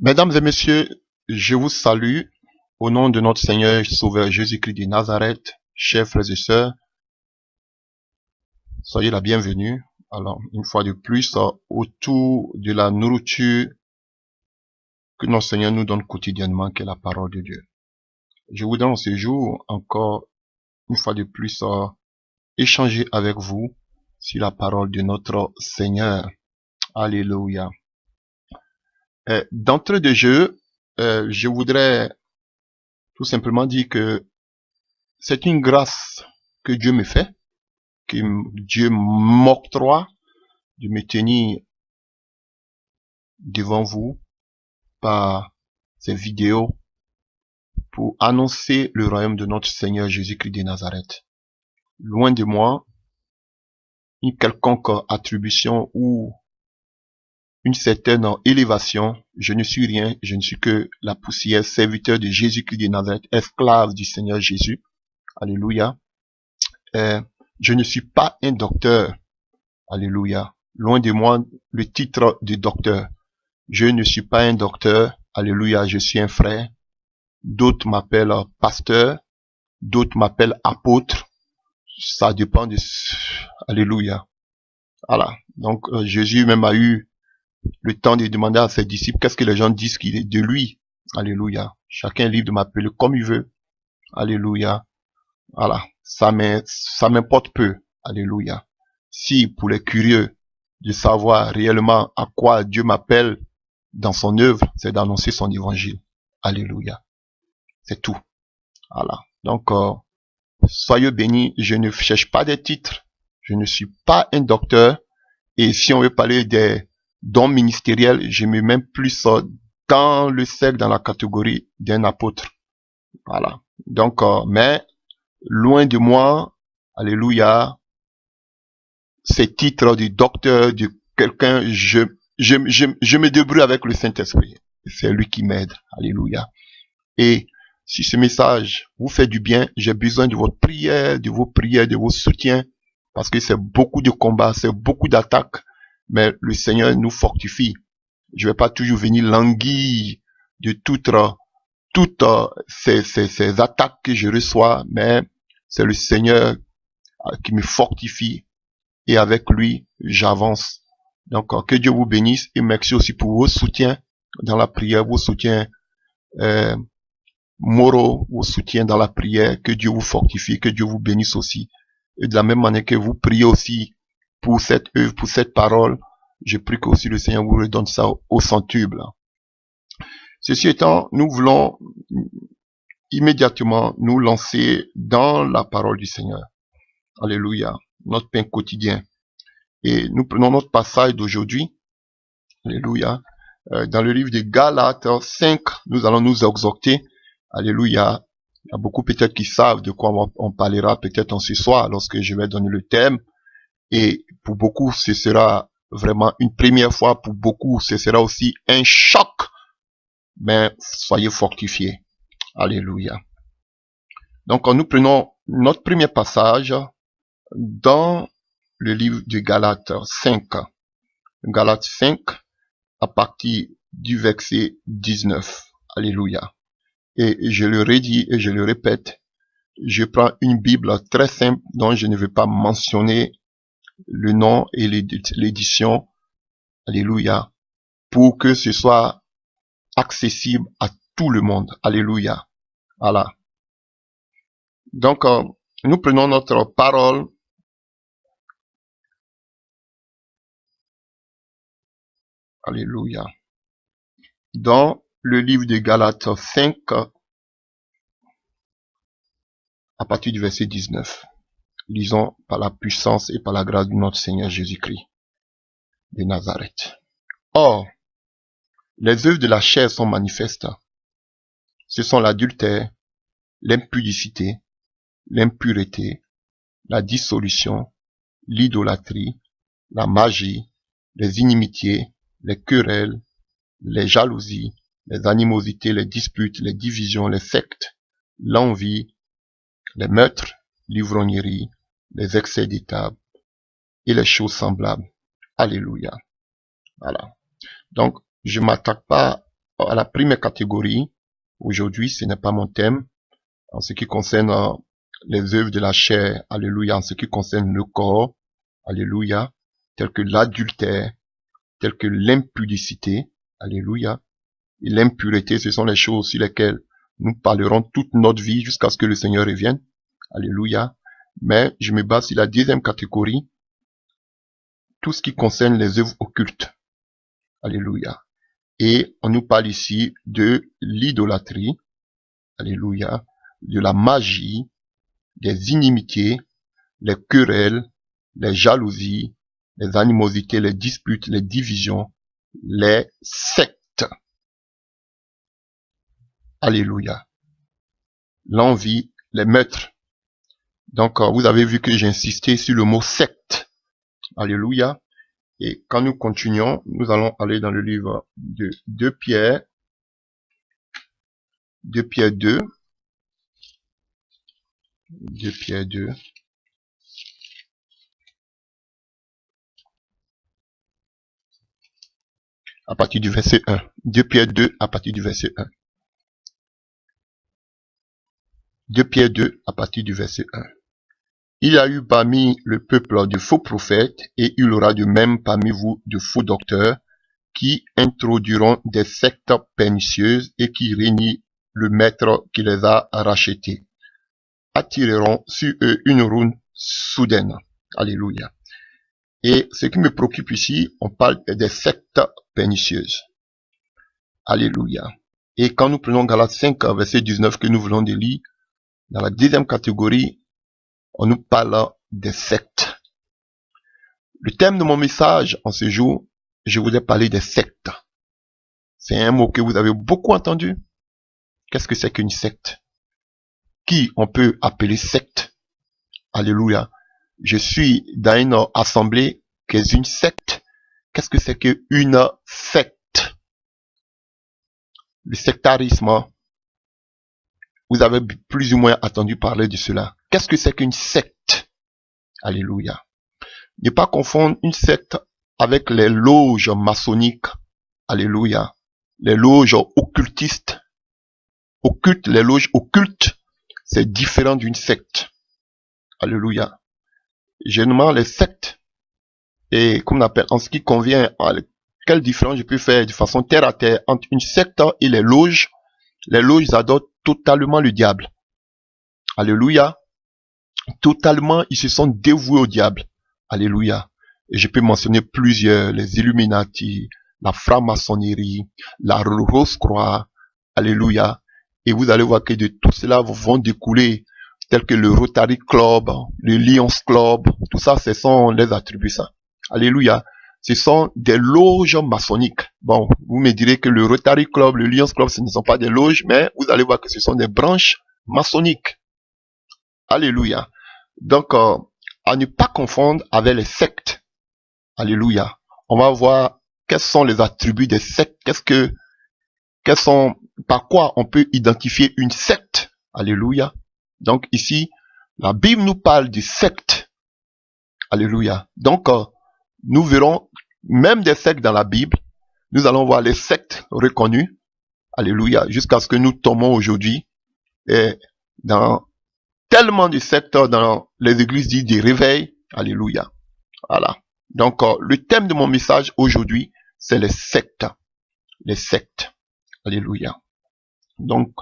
Mesdames et messieurs, je vous salue au nom de notre Seigneur et Sauveur Jésus-Christ de Nazareth. Chers frères et sœurs, soyez la bienvenue. Alors, une fois de plus, autour de la nourriture que notre Seigneur nous donne quotidiennement, qui est la parole de Dieu. Je voudrais en ce jour encore, une fois de plus, échanger avec vous sur la parole de notre Seigneur. Alléluia. D'entrée de jeu, je voudrais tout simplement dire que c'est une grâce que Dieu me fait, que Dieu m'octroie de me tenir devant vous par ces vidéos pour annoncer le royaume de notre Seigneur Jésus-Christ de Nazareth. Loin de moi une quelconque attribution ou une certaine élévation. Je ne suis rien, je ne suis que la poussière, serviteur de Jésus-Christ de Nazareth, esclave du Seigneur Jésus. Alléluia. Je ne suis pas un docteur. Alléluia. Loin de moi le titre de docteur. Je ne suis pas un docteur. Alléluia. Je suis un frère. D'autres m'appellent pasteur. D'autres m'appellent apôtre. Ça dépend de... Alléluia. Voilà. Donc, Jésus même a eu le temps de demander à ses disciples qu'est-ce que les gens disent qu'il est de lui. Alléluia. Chacun est libre de m'appeler comme il veut. Alléluia. Voilà. Ça m'importe peu. Alléluia. Si pour les curieux de savoir réellement à quoi Dieu m'appelle dans son œuvre, c'est d'annoncer son évangile. Alléluia. C'est tout. Voilà. Donc, soyez bénis. Je ne cherche pas des titres. Je ne suis pas un docteur. Et si on veut parler des dons ministériels, je me mets plus dans le cercle, dans la catégorie d'un apôtre. Voilà. Donc, mais loin de moi, alléluia, ces titres de docteur, de quelqu'un, je me débrouille avec le Saint-Esprit. C'est lui qui m'aide. Alléluia. Et si ce message vous fait du bien, j'ai besoin de votre prière, de vos prières, de vos soutiens, parce que c'est beaucoup de combats, c'est beaucoup d'attaques, mais le Seigneur nous fortifie. Je vais pas toujours venir languir de toutes ces attaques que je reçois, mais c'est le Seigneur qui me fortifie et avec lui, j'avance. Donc, que Dieu vous bénisse et merci aussi pour vos soutiens dans la prière, vos soutiens moraux, vos soutiens dans la prière. Que Dieu vous fortifie, que Dieu vous bénisse aussi. Et de la même manière que vous priez aussi pour cette œuvre, pour cette parole, je prie que aussi le Seigneur vous redonne ça au centuple. Ceci étant, nous voulons immédiatement nous lancer dans la parole du Seigneur. Alléluia. Notre pain quotidien. Et nous prenons notre passage d'aujourd'hui. Alléluia. Dans le livre de Galates 5, nous allons nous exhorter. Alléluia. Il y a beaucoup peut-être qui savent de quoi on parlera peut-être en ce soir lorsque je vais donner le thème. Et pour beaucoup, ce sera vraiment une première fois. Pour beaucoup, ce sera aussi un choc. Mais soyez fortifiés. Alléluia. Donc, nous prenons notre premier passage dans le livre de Galates 5. Galates 5, à partir du verset 19. Alléluia. Et je le redis et je le répète, je prends une Bible très simple dont je ne vais pas mentionner le nom et l'édition. Alléluia. Pour que ce soit accessible à tout le monde. Alléluia. Voilà. Donc, nous prenons notre parole. Alléluia. Dans le livre de Galates 5, à partir du verset 19. Lisons par la puissance et par la grâce de notre Seigneur Jésus-Christ de Nazareth. Or, les œuvres de la chair sont manifestes. Ce sont l'adultère, l'impudicité, l'impureté, la dissolution, l'idolâtrie, la magie, les inimitiés, les querelles, les jalousies, les animosités, les disputes, les divisions, les sectes, l'envie, les meurtres, l'ivrognerie, les excès des tables et les choses semblables. Alléluia. Voilà. Donc, je m'attaque pas à la première catégorie. Aujourd'hui, ce n'est pas mon thème. En ce qui concerne les œuvres de la chair, alléluia, en ce qui concerne le corps, alléluia, tel que l'adultère, tel que l'impudicité, alléluia, et l'impureté, ce sont les choses sur lesquelles nous parlerons toute notre vie jusqu'à ce que le Seigneur revienne, alléluia. Mais je me base sur la deuxième catégorie, tout ce qui concerne les œuvres occultes, alléluia. Et on nous parle ici de l'idolâtrie, alléluia, de la magie, des inimitiés, les querelles, les jalousies, les animosités, les disputes, les divisions, les sectes. Alléluia. L'envie, les meurtres. Donc, vous avez vu que j'ai insisté sur le mot secte. Alléluia. Et quand nous continuons, nous allons aller dans le livre de 2 Pierre. 2 Pierre 2. 2 Pierre 2. À partir du verset 1. 2 Pierre 2 à partir du verset 1. 2 Pierre 2 à partir du verset 1. Il y a eu parmi le peuple de faux prophètes, et il y aura de même parmi vous de faux docteurs, qui introduiront des sectes pernicieuses et qui régnient le maître qui les a rachetés. Attireront sur eux une ruine soudaine. Alléluia. Et ce qui me préoccupe ici, on parle des sectes pernicieuses. Alléluia. Et quand nous prenons Galates 5, verset 19 que nous voulons de lire, dans la deuxième catégorie, on nous parle des sectes. Le thème de mon message en ce jour, je voudrais parler des sectes. C'est un mot que vous avez beaucoup entendu. Qu'est-ce que c'est qu'une secte? Qui on peut appeler secte? Alléluia. Je suis dans une assemblée qui est une secte. Qu'est-ce que c'est qu'une secte? Le sectarisme, vous avez plus ou moins entendu parler de cela. Qu'est-ce que c'est qu'une secte? Alléluia. Ne pas confondre une secte avec les loges maçonniques. Alléluia. Les loges occultistes. Occultes, les loges occultes, c'est différent d'une secte. Alléluia. Généralement, les sectes, et comme on appelle, en ce qui convient, quelle différence je peux faire de façon terre à terre entre une secte et les loges adorent totalement le diable. Alléluia. Totalement, ils se sont dévoués au diable. Alléluia. Et je peux mentionner plusieurs, les Illuminati, la franc-maçonnerie, la Rose-Croix. Alléluia. Et vous allez voir que de tout cela vont découler, tels que le Rotary Club, le Lions Club, tout ça, ce sont les attributs, ça. Alléluia. Ce sont des loges maçonniques. Bon, vous me direz que le Rotary Club, le Lions Club, ce ne sont pas des loges, mais vous allez voir que ce sont des branches maçonniques. Alléluia. Donc, à ne pas confondre avec les sectes. Alléluia. On va voir quels sont les attributs des sectes. Par quoi on peut identifier une secte. Alléluia. Donc ici, la Bible nous parle de sectes. Alléluia. Donc, nous verrons même des sectes dans la Bible. Nous allons voir les sectes reconnues. Alléluia. Jusqu'à ce que nous tombons aujourd'hui dans tellement de sectes dans les églises dites des réveils. Alléluia. Voilà. Donc, le thème de mon message aujourd'hui, c'est les sectes. Les sectes. Alléluia. Donc,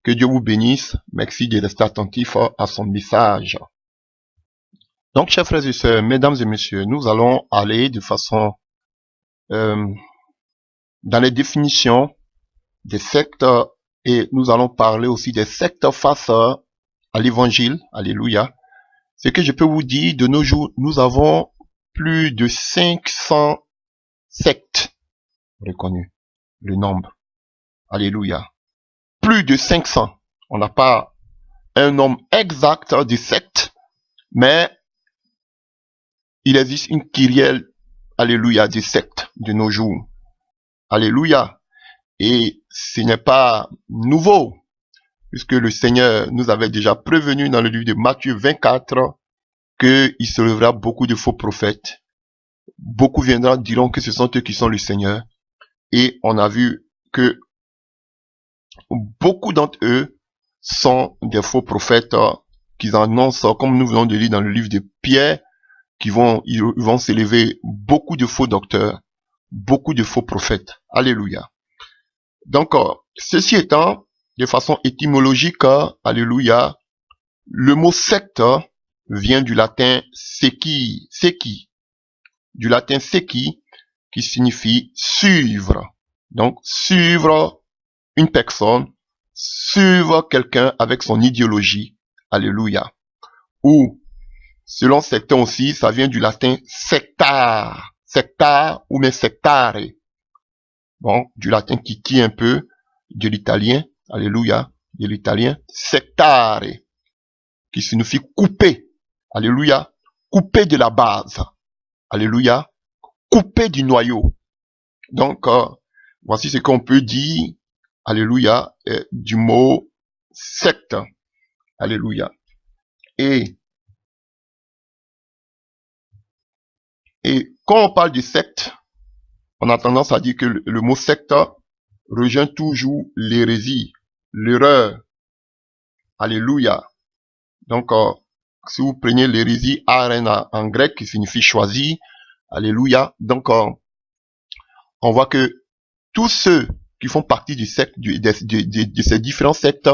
que Dieu vous bénisse. Merci de rester attentif à son message. Donc, chers frères et sœurs, mesdames et messieurs, nous allons aller de façon dans les définitions des sectes et nous allons parler aussi des sectes face à l'évangile. Alléluia. Ce que je peux vous dire, de nos jours, nous avons plus de 500 sectes reconnues. Le nombre. Alléluia. Plus de 500. On n'a pas un nombre exact de sectes, mais il existe une kyrielle, alléluia, des sectes de nos jours. Alléluia. Et ce n'est pas nouveau, puisque le Seigneur nous avait déjà prévenu dans le livre de Matthieu 24 qu'il se lèvera beaucoup de faux prophètes. Beaucoup viendront, diront que ce sont eux qui sont le Seigneur. Et on a vu que beaucoup d'entre eux sont des faux prophètes qui annoncent, comme nous venons de lire dans le livre de Pierre, ils vont s'élever beaucoup de faux docteurs, beaucoup de faux prophètes. Alléluia. Donc, ceci étant, de façon étymologique, alléluia, le mot secte vient du latin seci, du latin seci, qui signifie suivre. Donc, suivre une personne, suivre quelqu'un avec son idéologie. Alléluia. Ou, selon certains aussi, ça vient du latin sectare. Sectare ou même sectare. Bon, du latin qui tient un peu de l'italien. Alléluia. De l'italien. Sectare. Qui signifie couper. Alléluia. Couper de la base. Alléluia. Couper du noyau. Donc, voici ce qu'on peut dire. Alléluia. Du mot secte. Alléluia. Et quand on parle de secte, on a tendance à dire que le mot secte rejoint toujours l'hérésie, l'erreur. Alléluia. Donc, si vous prenez l'hérésie aren en grec, qui signifie choisi, alléluia. Donc, on voit que tous ceux qui font partie du secte, de ces différents sectes,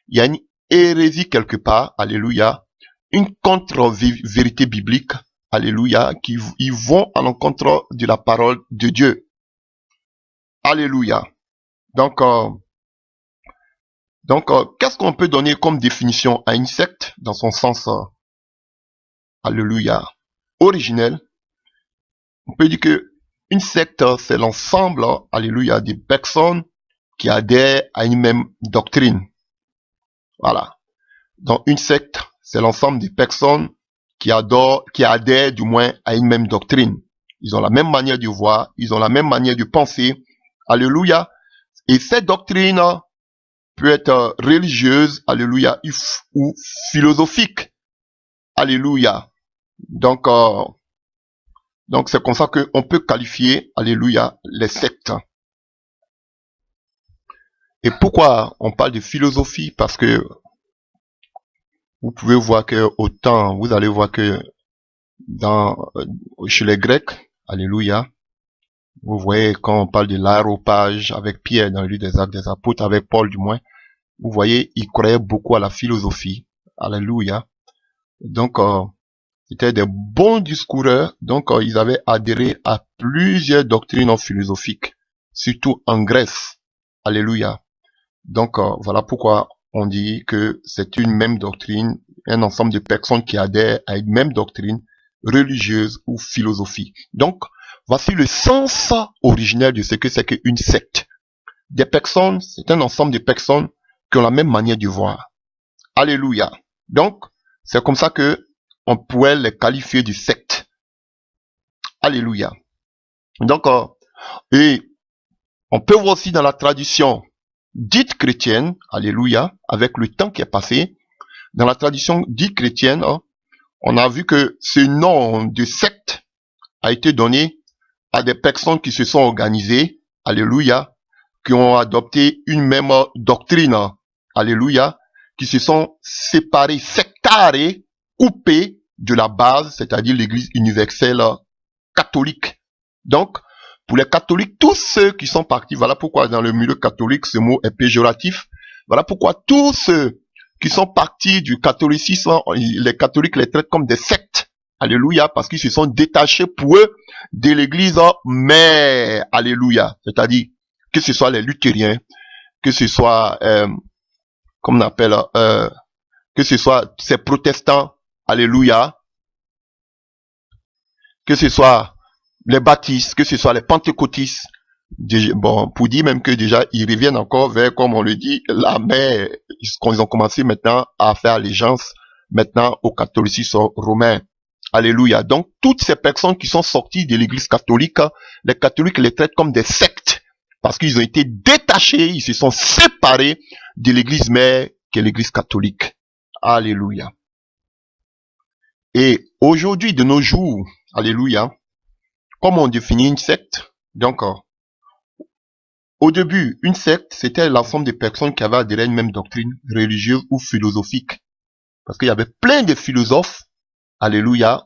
il y a une hérésie quelque part, alléluia, une contre-vérité biblique, alléluia, ils vont à l'encontre de la parole de Dieu. Alléluia. Donc, qu'est-ce qu'on peut donner comme définition à une secte dans son sens, alléluia, originel? On peut dire que une secte, c'est l'ensemble, alléluia, des personnes qui adhèrent à une même doctrine. Voilà. Donc, une secte, c'est l'ensemble des personnes qui adhèrent du moins à une même doctrine. Ils ont la même manière de voir, ils ont la même manière de penser. Alléluia. Et cette doctrine peut être religieuse, alléluia, ou philosophique. Alléluia. Donc c'est comme ça qu'on peut qualifier, alléluia, les sectes. Et pourquoi on parle de philosophie? Parce que vous pouvez voir que autant, vous allez voir que chez les Grecs, alléluia, vous voyez quand on parle de l'aéropage avec Pierre dans le livre des Actes des Apôtres, avec Paul du moins, vous voyez, ils croyaient beaucoup à la philosophie. Alléluia. Donc, c'était des bons discoureurs. Donc, ils avaient adhéré à plusieurs doctrines philosophiques, surtout en Grèce. Alléluia. Donc, voilà pourquoi on dit que c'est une même doctrine, un ensemble de personnes qui adhèrent à une même doctrine religieuse ou philosophie. Donc, voici le sens originel de ce que c'est qu'une secte. Des personnes, c'est un ensemble de personnes qui ont la même manière de voir. Alléluia. Donc, c'est comme ça que on pourrait les qualifier de secte. Alléluia. Donc, et on peut voir aussi dans la tradition dite chrétienne, alléluia, avec le temps qui est passé, dans la tradition dite chrétienne, on a vu que ce nom de secte a été donné à des personnes qui se sont organisées, alléluia, qui ont adopté une même doctrine, alléluia, qui se sont séparés, sectarés, coupés de la base, c'est-à-dire l'Église universelle catholique. Donc, pour les catholiques, tous ceux qui sont partis, voilà pourquoi dans le milieu catholique, ce mot est péjoratif, voilà pourquoi tous ceux qui sont partis du catholicisme, les catholiques les traitent comme des sectes, alléluia, parce qu'ils se sont détachés pour eux de l'Église mère, alléluia, c'est-à-dire que ce soit les luthériens, que ce soit, comme on appelle, que ce soit ces protestants, alléluia, que ce soit les baptistes, que ce soit les pentecôtistes, bon, pour dire même que déjà, ils reviennent encore vers, comme on le dit, la mer, ils ont commencé maintenant à faire allégeance, maintenant au catholicisme romain. Alléluia. Donc, toutes ces personnes qui sont sorties de l'église catholique, les catholiques les traitent comme des sectes, parce qu'ils ont été détachés, ils se sont séparés de l'église mère, qui est l'église catholique. Alléluia. Et aujourd'hui, de nos jours, alléluia, comment on définit une secte? Donc, Au début, une secte, c'était l'ensemble des personnes qui avaient adhéré à une même doctrine religieuse ou philosophique. Parce qu'il y avait plein de philosophes, alléluia,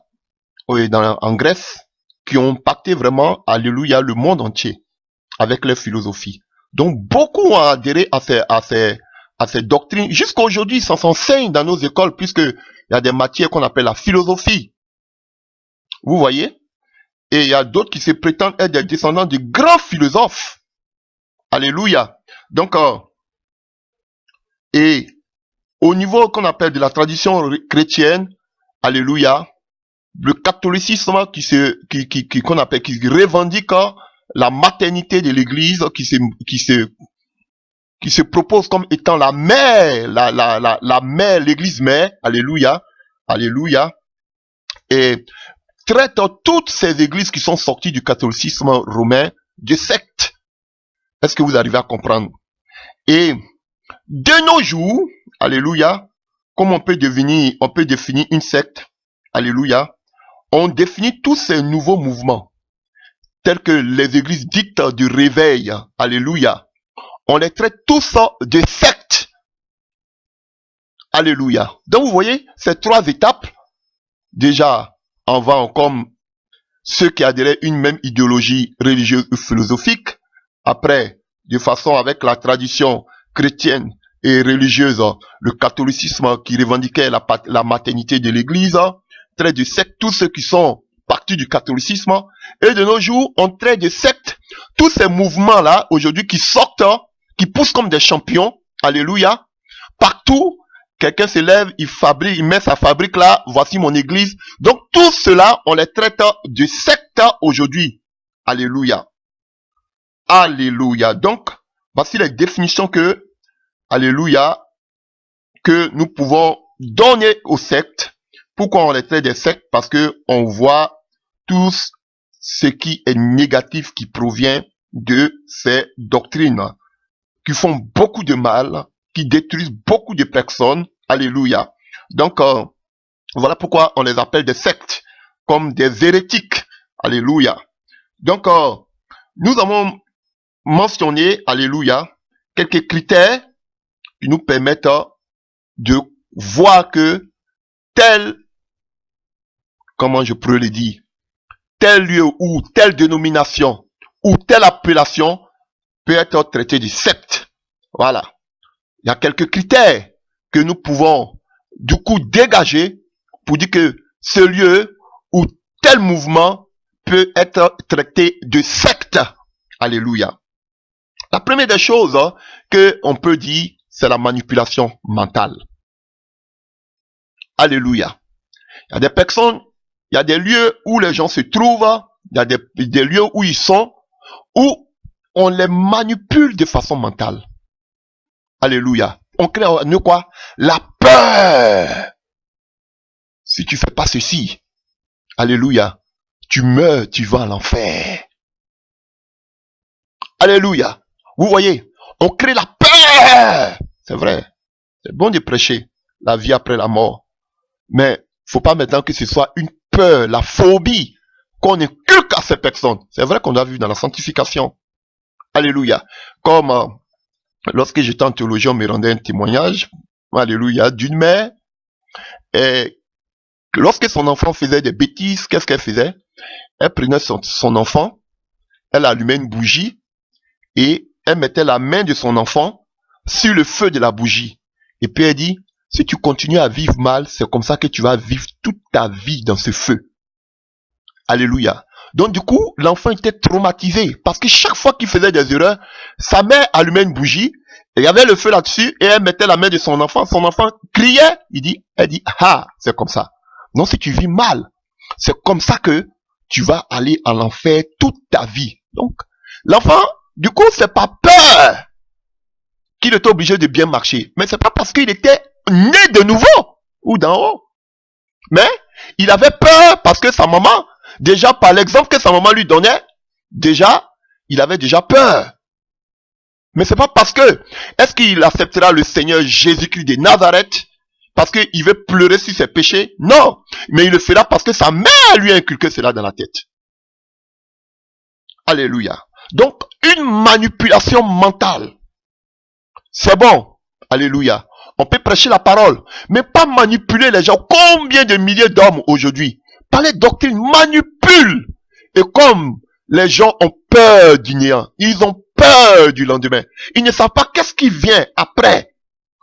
en Grèce, qui ont impacté vraiment, alléluia, le monde entier avec leur philosophie. Donc, beaucoup ont adhéré à ces doctrines. Jusqu'à aujourd'hui, ça s'enseigne dans nos écoles, puisqu'il y a des matières qu'on appelle la philosophie. Vous voyez? Et il y a d'autres qui se prétendent être des descendants de grands philosophes. Alléluia. Donc, et au niveau qu'on appelle de la tradition chrétienne, alléluia, le catholicisme qu'on appelle, qui revendique la maternité de l'Église, qui se propose comme étant la mère, la mère, l'Église mère, alléluia, alléluia, et traite toutes ces églises qui sont sorties du catholicisme romain de sectes. Est-ce que vous arrivez à comprendre? Et de nos jours, alléluia, comme on peut définir une secte, alléluia, on définit tous ces nouveaux mouvements, tels que les églises dites du réveil, alléluia, on les traite tous de sectes, alléluia. Donc vous voyez, ces trois étapes, déjà, on va comme ceux qui adhéraient à une même idéologie religieuse ou philosophique, après, de façon avec la tradition chrétienne et religieuse, le catholicisme qui revendiquait la maternité de l'Église, traite de sectes tous ceux qui sont partis du catholicisme, et de nos jours, on traite de sectes tous ces mouvements-là, aujourd'hui, qui sortent, qui poussent comme des champions, alléluia, partout, quelqu'un se lève, il met sa fabrique là, voici mon église. Donc, tout cela, on les traite de sectes aujourd'hui, alléluia. Alléluia. Donc, voici les définitions alléluia, que nous pouvons donner aux sectes. Pourquoi on les traite des sectes? Parce que on voit tout ce qui est négatif qui provient de ces doctrines, qui font beaucoup de mal, qui détruisent beaucoup de personnes. Alléluia. Donc, voilà pourquoi on les appelle des sectes, comme des hérétiques. Alléluia. Donc, nous avons mentionné, alléluia, quelques critères qui nous permettent de voir que comment je pourrais le dire, tel lieu ou telle dénomination ou telle appellation peut être traité de secte. Voilà. Il y a quelques critères que nous pouvons du coup dégager pour dire que ce lieu ou tel mouvement peut être traité de secte. Alléluia. La première des choses que on peut dire, c'est la manipulation mentale. Alléluia. Il y a des personnes, il y a des lieux où les gens se trouvent, il y a des lieux où ils sont, où on les manipule de façon mentale. Alléluia. On crée en nous quoi? La peur. Si tu fais pas ceci, alléluia, tu meurs, tu vas à l'enfer. Alléluia. Vous voyez, on crée la peur. C'est vrai. C'est bon de prêcher la vie après la mort. Mais faut pas maintenant que ce soit une peur, la phobie, qu'on inculque à ces personnes. C'est vrai qu'on a vu dans la sanctification. Alléluia. Comme lorsque j'étais en théologie, on me rendait un témoignage, alléluia, d'une mère. Et lorsque son enfant faisait des bêtises, qu'est-ce qu'elle faisait? Elle prenait son enfant, elle allumait une bougie et elle mettait la main de son enfant sur le feu de la bougie. Et puis elle dit, si tu continues à vivre mal, c'est comme ça que tu vas vivre toute ta vie dans ce feu. Alléluia. Donc du coup, l'enfant était traumatisé parce que chaque fois qu'il faisait des erreurs, sa mère allumait une bougie, et il y avait le feu là-dessus et elle mettait la main de son enfant criait, elle dit, ah, c'est comme ça. Non, si tu vis mal, c'est comme ça que tu vas aller à l'enfer toute ta vie. Donc, l'enfant, du coup, c'est pas peur qu'il était obligé de bien marcher, mais c'est pas parce qu'il était né de nouveau ou d'en haut. Mais il avait peur parce que sa maman, déjà par l'exemple que sa maman lui donnait, déjà, il avait déjà peur. Mais c'est pas parce que, est-ce qu'il acceptera le Seigneur Jésus-Christ de Nazareth parce qu'il veut pleurer sur ses péchés? Non, mais il le fera parce que sa mère lui a inculqué cela dans la tête. Alléluia. Donc, une manipulation mentale. C'est bon. Alléluia. On peut prêcher la parole, mais pas manipuler les gens. Combien de milliers d'hommes aujourd'hui, par les doctrines, manipulent. Et comme les gens ont peur du néant, ils ont peur du lendemain. Ils ne savent pas qu'est-ce qui vient après.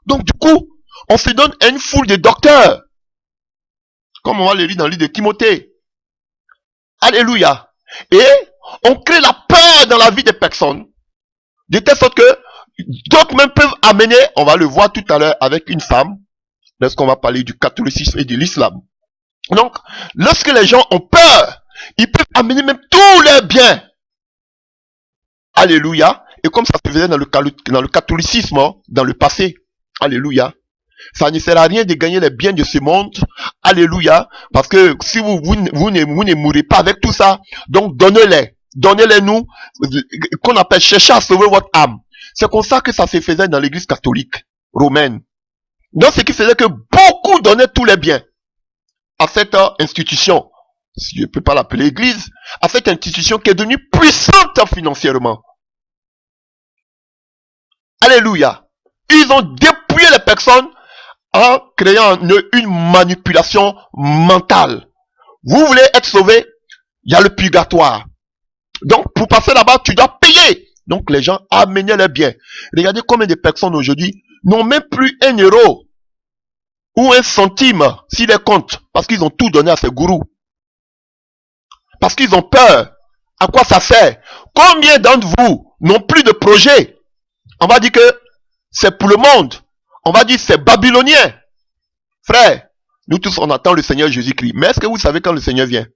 Donc du coup, on se donne à une foule de docteurs. Comme on va le lire dans le livre de Timothée. Alléluia. Et on crée la peur dans la vie des personnes. De telle sorte que d'autres même peuvent amener, on va le voir tout à l'heure avec une femme, lorsqu'on va parler du catholicisme et de l'islam. Donc, lorsque les gens ont peur, ils peuvent amener même tous leurs biens. Alléluia. Et comme ça se faisait dans le catholicisme, dans le passé. Alléluia. Ça ne sert à rien de gagner les biens de ce monde. Alléluia. Parce que si vous ne mourrez pas avec tout ça, donc donnez-les. Donnez-les nous, qu'on appelle chercher à sauver votre âme. C'est comme ça que ça se faisait dans l'église catholique romaine. Donc ce qui faisait que beaucoup donnaient tous les biens à cette institution, si je ne peux pas l'appeler église, à cette institution qui est devenue puissante financièrement. Alléluia. Ils ont dépouillé les personnes en créant une manipulation mentale. Vous voulez être sauvé, il y a le purgatoire. Donc pour passer là-bas, tu dois payer. Donc les gens amenaient les biens. Regardez combien de personnes aujourd'hui n'ont même plus 1 euro ou 1 centime s'ils les comptent, parce qu'ils ont tout donné à ces gourous. Parce qu'ils ont peur. À quoi ça sert? Combien d'entre vous n'ont plus de projet? On va dire que c'est pour le monde. On va dire c'est babylonien. Frère, nous tous on attend le Seigneur Jésus-Christ. Mais est-ce que vous savez quand le Seigneur vient?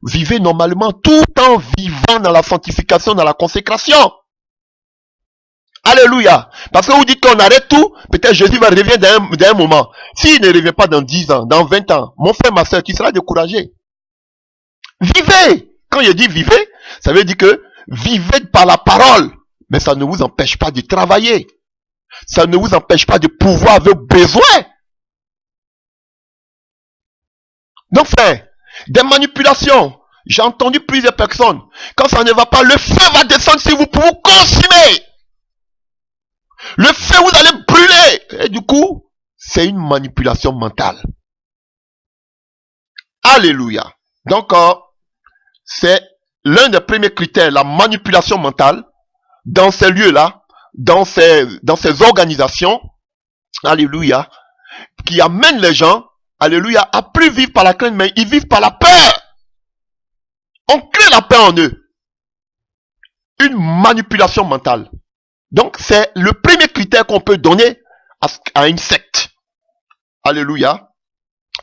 Vivez normalement tout en vivant dans la sanctification, dans la consécration. Alléluia. Parce que vous dites qu'on arrête tout, peut-être Jésus va revenir d'un moment. S'il ne revient pas dans 10 ans, dans 20 ans, mon frère, ma soeur, tu seras découragé. Vivez. Quand je dis vivez, ça veut dire que vivez par la parole. Mais ça ne vous empêche pas de travailler. Ça ne vous empêche pas de pouvoir vos besoins. Donc frère, des manipulations. J'ai entendu plusieurs personnes. Quand ça ne va pas, le feu va descendre sur vous pour vous consumer. Le feu, vous allez brûler. Et du coup, c'est une manipulation mentale. Alléluia. Donc, c'est l'un des premiers critères, la manipulation mentale, dans ces lieux-là, dans ces organisations, alléluia, qui amènent les gens, alléluia, à plus vivre par la crainte, mais ils vivent par la peur. On crée la peur en eux. Une manipulation mentale. Donc, c'est le premier critère qu'on peut donner à une secte. Alléluia.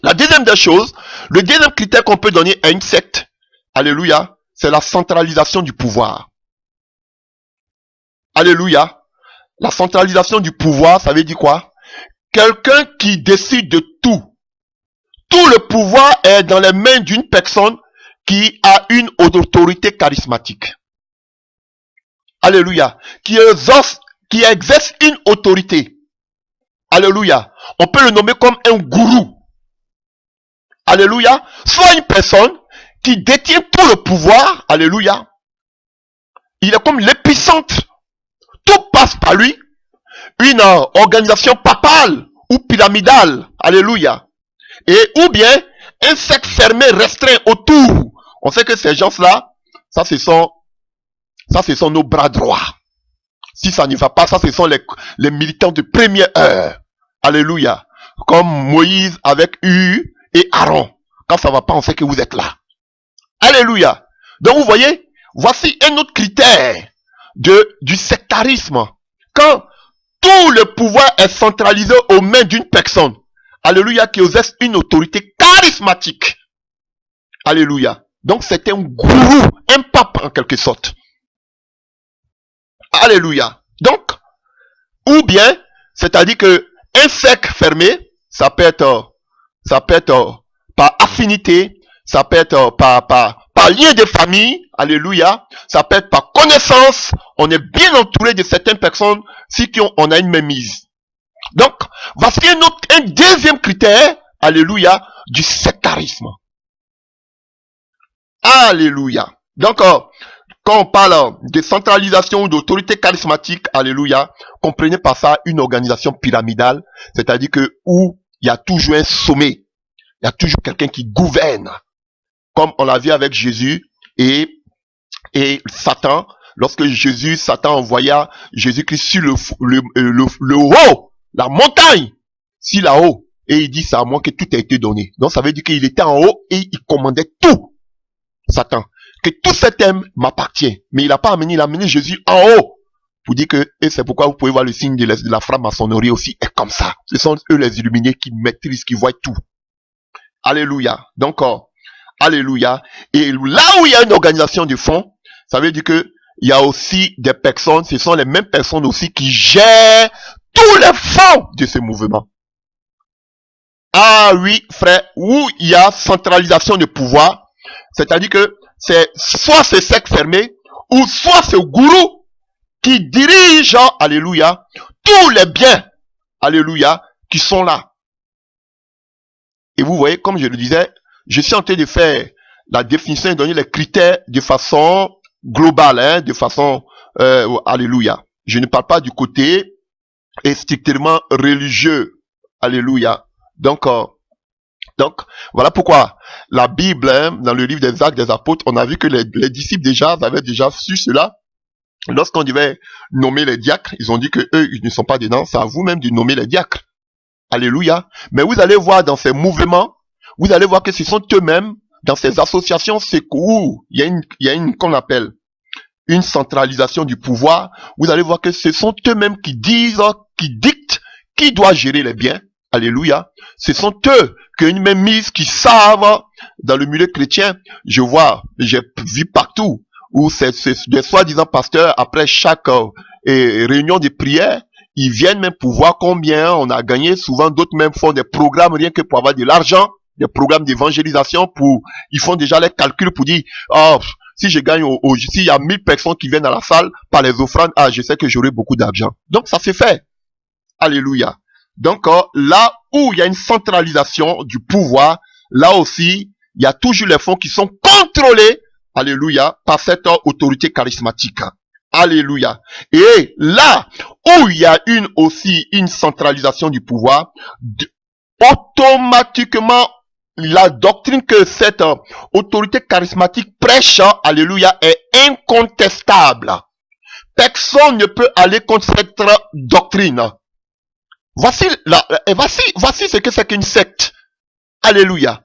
La deuxième des choses, le deuxième critère qu'on peut donner à une secte, alléluia, c'est la centralisation du pouvoir. Alléluia. La centralisation du pouvoir, ça veut dire quoi? Quelqu'un qui décide de tout. Tout le pouvoir est dans les mains d'une personne qui a une autorité charismatique. Alléluia. Qui exerce une autorité. Alléluia. On peut le nommer comme un gourou. Alléluia. Soit une personne qui détient tout le pouvoir. Alléluia. Il est comme l'épicentre. Tout passe par lui. Une organisation papale ou pyramidale. Alléluia. Et ou bien un cercle fermé restreint autour. On sait que ces gens-là, ça ce sont nos bras droits. Si ça n'y va pas, ça ce sont les militants de première heure. Alléluia. Comme Moïse avec Hur et Aaron. Quand ça va pas, on sait que vous êtes là. Alléluia. Donc vous voyez, voici un autre critère du sectarisme. Quand tout le pouvoir est centralisé aux mains d'une personne. Alléluia, qui exerce une autorité charismatique. Alléluia. Donc c'est un gourou, un pape en quelque sorte. Alléluia. Donc, ou bien, c'est-à-dire que un cercle fermé, ça peut être par affinité, ça peut être par lien de famille, alléluia, ça peut être par connaissance, on est bien entouré de certaines personnes si on a une mainmise. Donc, voici un deuxième critère, alléluia, du sectarisme. Alléluia. Donc, quand on parle de centralisation ou d'autorité charismatique, alléluia, comprenez par ça une organisation pyramidale, c'est-à-dire que où il y a toujours un sommet, il y a toujours quelqu'un qui gouverne, comme on l'a vu avec Jésus et Satan. Lorsque Satan envoya Jésus-Christ sur le haut, la montagne, si là-haut, et il dit, c'est à moi que tout a été donné. Donc ça veut dire qu'il était en haut et il commandait tout, Satan. Que tout cet homme m'appartient. Mais il n'a pas amené, il a amené Jésus en haut. Pour dire que, et c'est pourquoi vous pouvez voir le signe de la franc-maçonnerie aussi, est comme ça. Ce sont eux les illuminés qui maîtrisent, qui voient tout. Alléluia. Donc, alléluia. Et là où il y a une organisation de fonds, ça veut dire que il y a aussi des personnes, ce sont les mêmes personnes aussi qui gèrent tous les fonds de ce mouvement. Ah oui, frère, où il y a centralisation de pouvoir, c'est-à-dire que c'est soit ce cercle fermé, ou soit ce gourou qui dirige, alléluia, tous les biens, alléluia, qui sont là. Et vous voyez, comme je le disais, je suis en train de faire la définition et donner les critères de façon globale, de façon, alléluia. Je ne parle pas du côté strictement religieux, alléluia. Donc, voilà pourquoi la Bible, dans le livre des Actes des Apôtres, on a vu que les disciples déjà avaient déjà su cela. Lorsqu'on devait nommer les diacres, ils ont dit que eux, ils ne sont pas dedans, c'est à vous-même de nommer les diacres. Alléluia. Mais vous allez voir dans ces mouvements, vous allez voir que ce sont eux-mêmes, dans ces associations, c'est où il y a une qu'on appelle une centralisation du pouvoir. Vous allez voir que ce sont eux-mêmes qui disent, qui dictent qui doit gérer les biens. Alléluia. Ce sont eux qui ont une même mise, qui savent, dans le milieu chrétien, j'ai vu partout, où c'est des soi-disant pasteurs, après chaque réunion de prière, ils viennent même pour voir combien on a gagné. Souvent, d'autres même font des programmes rien que pour avoir de l'argent, des programmes d'évangélisation, ils font déjà les calculs pour dire, si je gagne, s'il y a 1000 personnes qui viennent à la salle par les offrandes, je sais que j'aurai beaucoup d'argent. Donc, ça se fait. Alléluia. Donc, là où il y a une centralisation du pouvoir, là aussi, il y a toujours les fonds qui sont contrôlés, alléluia, par cette autorité charismatique. Alléluia. Et là où il y a une centralisation du pouvoir, automatiquement, la doctrine que cette autorité charismatique prêche, alléluia, est incontestable. Personne ne peut aller contre cette doctrine. Voici ce que c'est qu'une secte. Alléluia.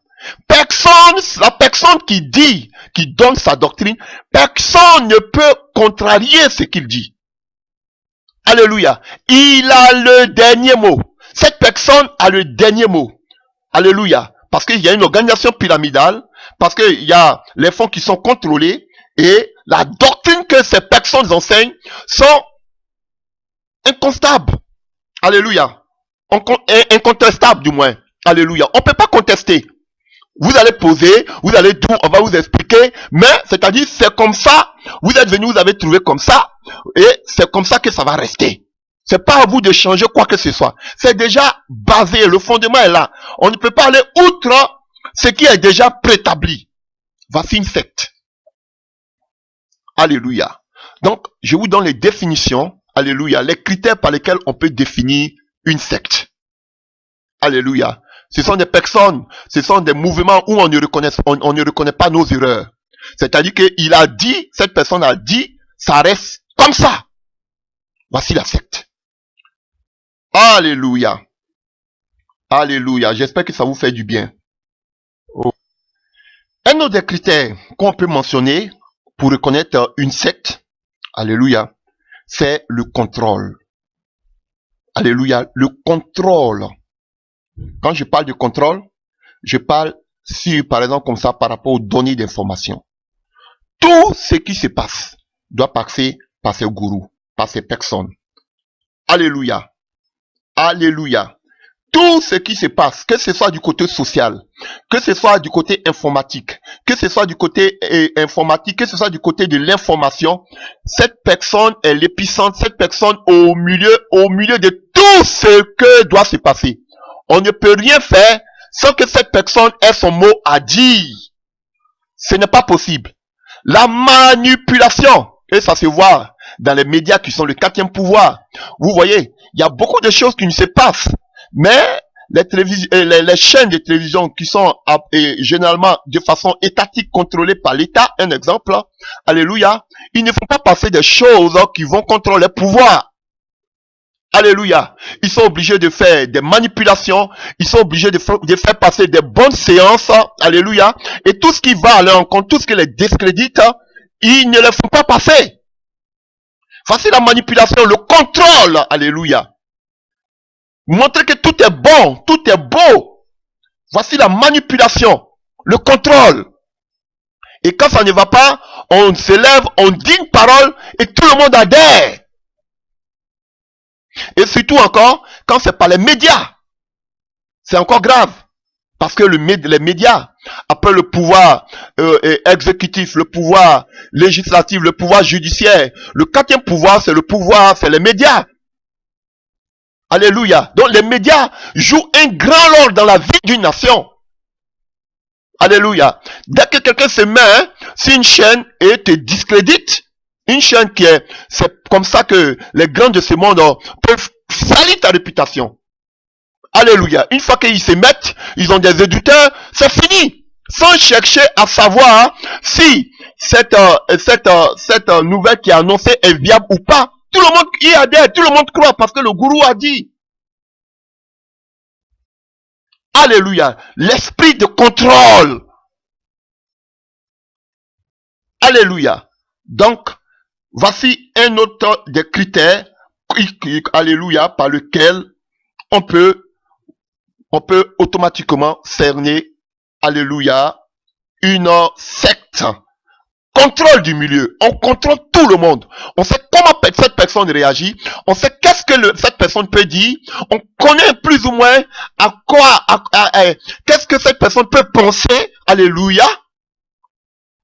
La personne qui donne sa doctrine, personne ne peut contrarier ce qu'il dit. Alléluia. Il a le dernier mot. Cette personne a le dernier mot. Alléluia. Parce qu'il y a une organisation pyramidale, parce qu'il y a les fonds qui sont contrôlés, et la doctrine que ces personnes enseignent sont incontestables. Alléluia. Incontestable du moins. Alléluia. On ne peut pas contester. Vous allez poser, vous allez tout, on va vous expliquer, mais c'est-à-dire c'est comme ça, vous êtes venu, vous avez trouvé comme ça, et c'est comme ça que ça va rester. C'est pas à vous de changer quoi que ce soit. C'est déjà basé, le fondement est là. On ne peut pas aller outre ce qui est déjà préétabli. Voici une secte. Alléluia. Donc, je vous donne les définitions, alléluia, les critères par lesquels on peut définir une secte. Alléluia. Ce sont des personnes, ce sont des mouvements où on ne reconnaît pas nos erreurs. C'est-à-dire qu'il a dit, cette personne a dit, ça reste comme ça. Voici la secte. Alléluia. Alléluia. J'espère que ça vous fait du bien. Oh. Un autre des critères qu'on peut mentionner pour reconnaître une secte, alléluia, c'est le contrôle. Alléluia, le contrôle. Quand je parle de contrôle, je parle, par exemple, comme ça, par rapport aux données d'information. Tout ce qui se passe doit passer par ces gourous, par ces personnes. Alléluia. Alléluia. Tout ce qui se passe, que ce soit du côté social, que ce soit du côté informatique, que ce soit du côté informatique, que ce soit du côté de l'information, cette personne est l'épicentre, cette personne au milieu de tout ce que doit se passer. On ne peut rien faire sans que cette personne ait son mot à dire. Ce n'est pas possible. La manipulation. Et ça se voit dans les médias qui sont le quatrième pouvoir. Vous voyez, il y a beaucoup de choses qui ne se passent. Mais les chaînes de télévision qui sont généralement de façon étatique contrôlées par l'État, un exemple, alléluia, ils ne font pas passer des choses qui vont contre les pouvoirs. Alléluia. Ils sont obligés de faire des manipulations. Ils sont obligés de faire passer des bonnes séances. Alléluia. Et tout ce qui va à leur encontre, tout ce qui les discrédite, ils ne les font pas passer. Voici la manipulation, le contrôle. Alléluia. Montrer que tout est bon, tout est beau. Voici la manipulation, le contrôle. Et quand ça ne va pas, on se lève, on dit une parole et tout le monde adhère. Et surtout encore, quand c'est pas les médias, c'est encore grave. Parce que les médias, après le pouvoir exécutif, le pouvoir législatif, le pouvoir judiciaire, le quatrième pouvoir, c'est le pouvoir, c'est les médias. Alléluia. Donc les médias jouent un grand rôle dans la vie d'une nation. Alléluia. Dès que quelqu'un se met sur une chaîne et te discrédite, une chaîne qui est, c'est comme ça que les grands de ce monde peuvent salir ta réputation. Alléluia. Une fois qu'ils se mettent, ils ont des éditeurs, c'est fini. Sans chercher à savoir si cette nouvelle qui est annoncée est viable ou pas. Tout le monde y adhère, tout le monde croit parce que le gourou a dit. Alléluia. L'esprit de contrôle. Alléluia. Donc, voici un autre des critères, alléluia, par lequel on peut automatiquement cerner, alléluia, une secte. Contrôle du milieu. On contrôle tout le monde. On sait comment cette personne réagit. On sait qu'est-ce que cette personne peut dire. On connaît plus ou moins à quoi, qu'est-ce que cette personne peut penser. Alléluia.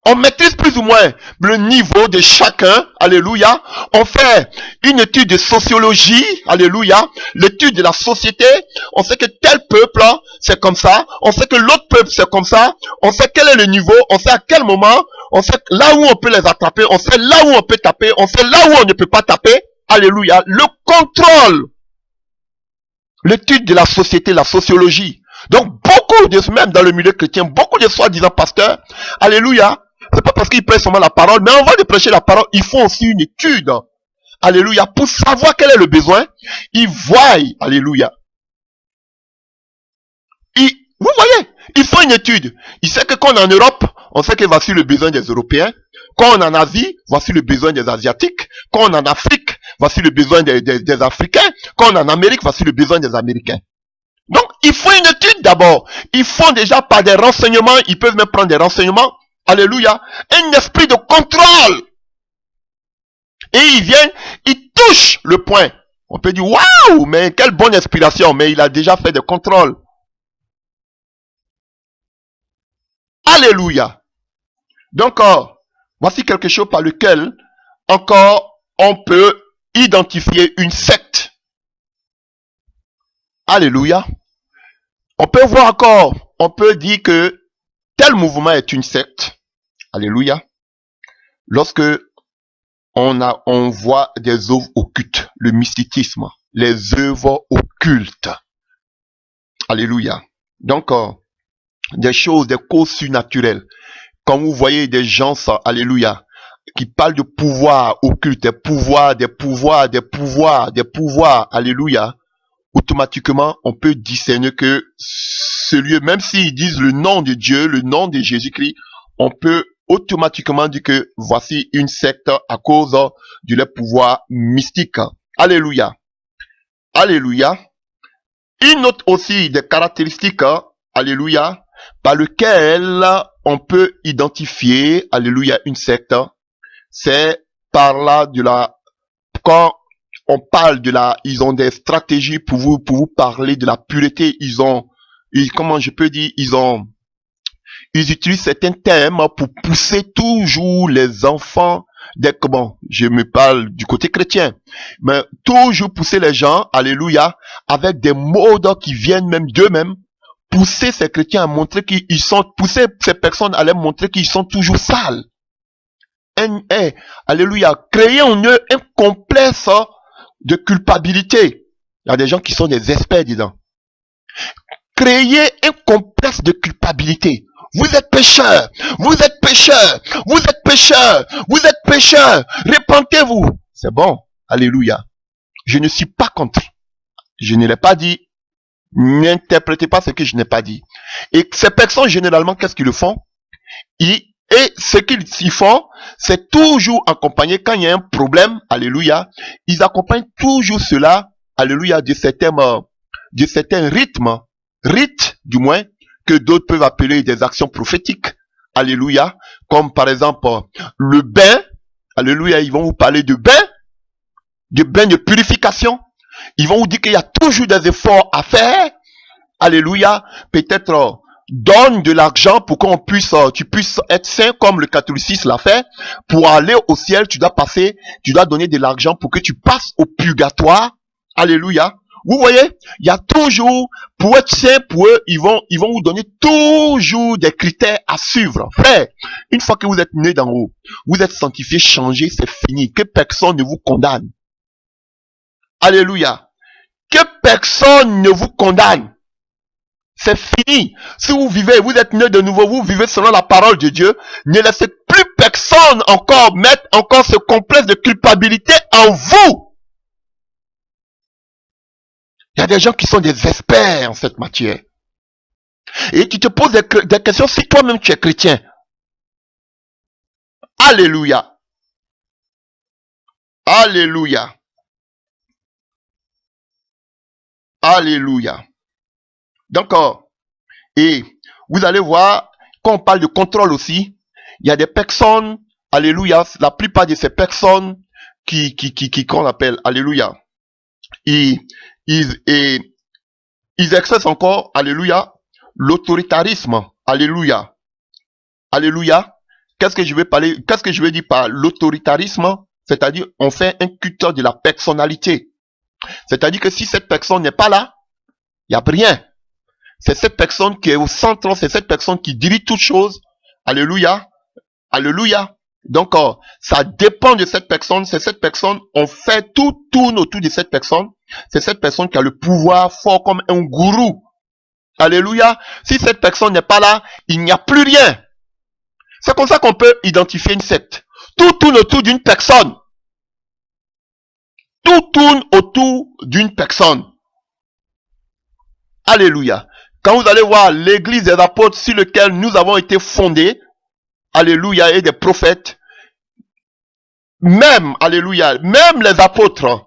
On maîtrise plus ou moins le niveau de chacun, alléluia. On fait une étude de sociologie, alléluia, l'étude de la société. On sait que tel peuple, c'est comme ça. On sait que l'autre peuple, c'est comme ça. On sait quel est le niveau, on sait à quel moment, on sait là où on peut les attraper, on sait là où on peut taper, on sait là où on ne peut pas taper, alléluia. Le contrôle, l'étude de la société, la sociologie. Donc beaucoup de, même dans le milieu chrétien, beaucoup de soi-disant pasteurs, alléluia, c'est pas parce qu'ils prêchent seulement la parole, mais avant de prêcher la parole, ils font aussi une étude. Alléluia. Pour savoir quel est le besoin, ils voient. Alléluia. Vous voyez, ils font une étude. Ils savent que quand on est en Europe, on sait que voici le besoin des Européens. Quand on est en Asie, voici le besoin des Asiatiques. Quand on est en Afrique, voici le besoin des Africains. Quand on est en Amérique, voici le besoin des Américains. Donc, ils font une étude d'abord. Ils font déjà par des renseignements. Ils peuvent même prendre des renseignements. Alléluia. Un esprit de contrôle. Et ils viennent, ils touchent le point. On peut dire, waouh, mais quelle bonne inspiration. Mais il a déjà fait des contrôles. Alléluia. Donc, voici quelque chose par lequel, encore, on peut identifier une secte. Alléluia. On peut voir encore, on peut dire que tel mouvement est une secte. Alléluia. Lorsque on voit des œuvres occultes, le mysticisme, les œuvres occultes. Alléluia. Donc, des choses, des causes surnaturelles. Quand vous voyez des gens, alléluia, qui parlent de pouvoir occulte, des pouvoirs, alléluia, automatiquement, on peut discerner que ce lieu, même s'ils disent le nom de Dieu, le nom de Jésus-Christ, on peut automatiquement dire que voici une secte à cause de leur pouvoir mystique. Alléluia. Alléluia. Une autre aussi des caractéristiques, alléluia, par lequel on peut identifier, alléluia, une secte, c'est par là de la, quand on parle de la, ils ont des stratégies pour vous parler de la pureté, comment je peux dire, ils utilisent certains termes pour pousser toujours les enfants, je me parle du côté chrétien, mais toujours pousser les gens, alléluia, avec des modes qui viennent même d'eux-mêmes, pousser ces chrétiens à montrer qu'ils sont, pousser ces personnes à leur montrer qu'ils sont toujours sales. alléluia, créer en eux un complexe de culpabilité. Il y a des gens qui sont des experts dedans. Créer un complexe de culpabilité. Vous êtes pécheur, vous êtes pécheur, vous êtes pécheur, vous êtes pécheur, repentez-vous. C'est bon, alléluia. Je ne suis pas contre. Je ne l'ai pas dit. N'interprétez pas ce que je n'ai pas dit. Et ces personnes, généralement, qu'est-ce qu'ils le font? Et ce qu'ils font, c'est toujours accompagner, quand il y a un problème, alléluia, ils accompagnent toujours cela, alléluia, de certains rites du moins, que d'autres peuvent appeler des actions prophétiques, alléluia, comme par exemple le bain, alléluia, ils vont vous parler de bain de purification, ils vont vous dire qu'il y a toujours des efforts à faire, alléluia, peut-être donne de l'argent pour qu'on puisse, tu puisses être saint comme le catholicisme l'a fait. Pour aller au ciel, tu dois donner de l'argent pour que tu passes au purgatoire. Alléluia. Vous voyez, il y a toujours, pour être saint, pour eux, ils vont vous donner toujours des critères à suivre. Frère, une fois que vous êtes né d'en haut, vous êtes sanctifié, changé, c'est fini. Que personne ne vous condamne. Alléluia. Que personne ne vous condamne. C'est fini. Si vous vivez, vous êtes né de nouveau, vous vivez selon la parole de Dieu, ne laissez plus personne encore mettre encore ce complexe de culpabilité en vous. Il y a des gens qui sont des experts en cette matière. Et qui te posent des questions si toi-même tu es chrétien. Alléluia. Alléluia. Alléluia. Donc, et vous allez voir, quand on parle de contrôle aussi, il y a des personnes, alléluia, la plupart de ces personnes qu'on appelle, alléluia, ils exercent encore, alléluia, l'autoritarisme, alléluia, alléluia. Qu'est-ce que je veux dire par l'autoritarisme? C'est-à-dire, on fait un culte de la personnalité. C'est-à-dire que si cette personne n'est pas là, il n'y a rien. C'est cette personne qui est au centre, c'est cette personne qui dirige toutes choses. Alléluia. Alléluia. Donc, ça dépend de cette personne. C'est cette personne, on fait tout tourne autour de cette personne. C'est cette personne qui a le pouvoir fort comme un gourou. Alléluia. Si cette personne n'est pas là, il n'y a plus rien. C'est comme ça qu'on peut identifier une secte. Tout tourne autour d'une personne. Tout tourne autour d'une personne. Alléluia. Quand vous allez voir l'église des apôtres sur laquelle nous avons été fondés, alléluia, et des prophètes, même, alléluia, même les apôtres,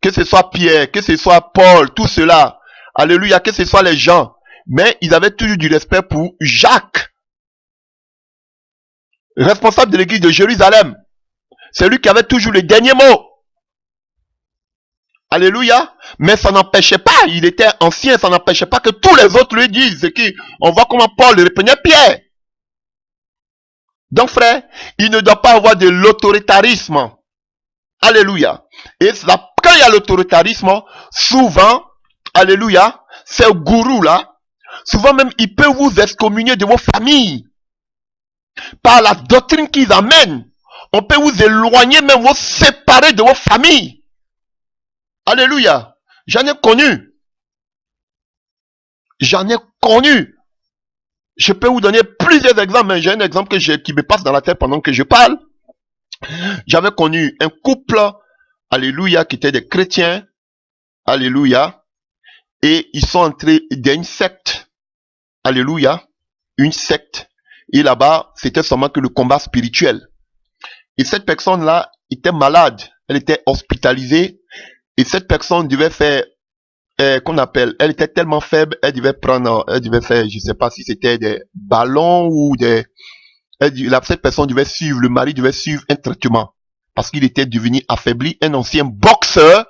que ce soit Pierre, que ce soit Paul, tout cela, alléluia, que ce soit les gens, mais ils avaient toujours du respect pour Jacques, responsable de l'église de Jérusalem. C'est lui qui avait toujours le dernier mot. Alléluia. Mais ça n'empêchait pas, il était ancien, ça n'empêchait pas que tous les autres lui disent. On voit comment Paul reprenait Pierre. Donc frère, il ne doit pas avoir de l'autoritarisme. Alléluia. Et quand il y a l'autoritarisme, souvent, alléluia, ces gourous-là, souvent même, ils peuvent vous excommunier de vos familles. Par la doctrine qu'ils amènent, on peut vous éloigner, même vous séparer de vos familles. Alléluia. J'en ai connu. J'en ai connu. Je peux vous donner plusieurs exemples, mais j'ai un exemple qui me passe dans la tête pendant que je parle. J'avais connu un couple, alléluia, qui était des chrétiens, alléluia, et ils sont entrés dans une secte, alléluia, une secte, et là-bas, c'était seulement que le combat spirituel. Et cette personne-là était malade, elle était hospitalisée, et cette personne devait faire, qu'on appelle, elle était tellement faible, elle devait faire, je sais pas si c'était des ballons ou cette personne devait suivre, le mari devait suivre un traitement. Parce qu'il était devenu affaibli, un ancien boxeur,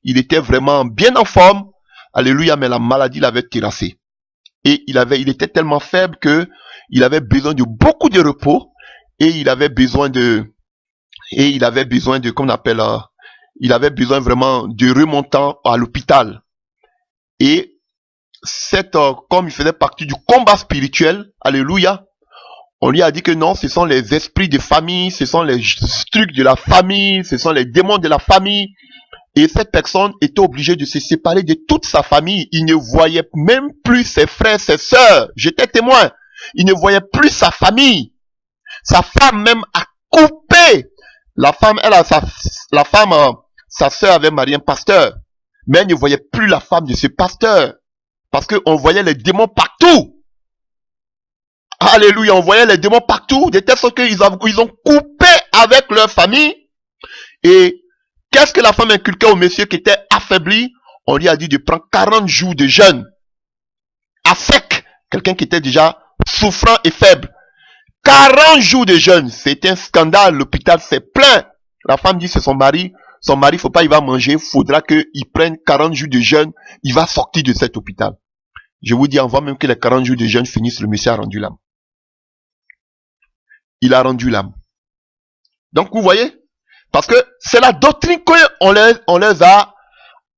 il était vraiment bien en forme, alléluia, mais la maladie l'avait terrassé. Et il était tellement faible que il avait besoin de beaucoup de repos, et il avait besoin qu'on appelle, il avait besoin vraiment de remontant à l'hôpital. Et comme il faisait partie du combat spirituel, alléluia, On lui a dit que non, ce sont les esprits de famille, ce sont les trucs de la famille, ce sont les démons de la famille. Et cette personne était obligée de se séparer de toute sa famille. Il ne voyait même plus ses frères, ses sœurs. J'étais témoin. Il ne voyait plus sa famille. Sa femme même a coupé. La femme, sa sœur avait marié un pasteur. Mais elle ne voyait plus la femme de ce pasteur. Parce qu'on voyait les démons partout. Alléluia, on voyait les démons partout. De telle sorte qu'ils ont coupé avec leur famille. Et qu'est-ce que la femme inculquait au monsieur qui était affaibli? On lui a dit de prendre 40 jours de jeûne. À sec. Quelqu'un qui était déjà souffrant et faible. 40 jours de jeûne. C'est un scandale. L'hôpital s'est plein. La femme dit c'est son mari. Son mari, faut pas, il va manger. Il faudra qu'il prenne 40 jours de jeûne. Il va sortir de cet hôpital. Je vous dis, avant même que les 40 jours de jeûne finissent, le monsieur a rendu l'âme. Il a rendu l'âme. Donc, vous voyez? Parce que c'est la doctrine qu'on les a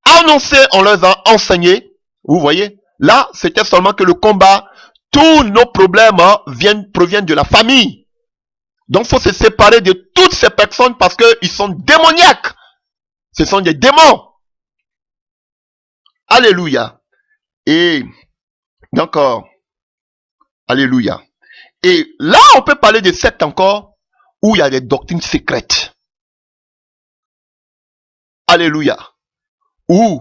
annoncée, on les a enseignée. Vous voyez? Là, c'était seulement que le combat, tous nos problèmes proviennent de la famille. Donc, il faut se séparer de toutes ces personnes parce qu'ils sont démoniaques. Ce sont des démons. Alléluia. Et, d'accord. Alléluia. Et là, on peut parler de sectes encore où il y a des doctrines secrètes. Alléluia. Où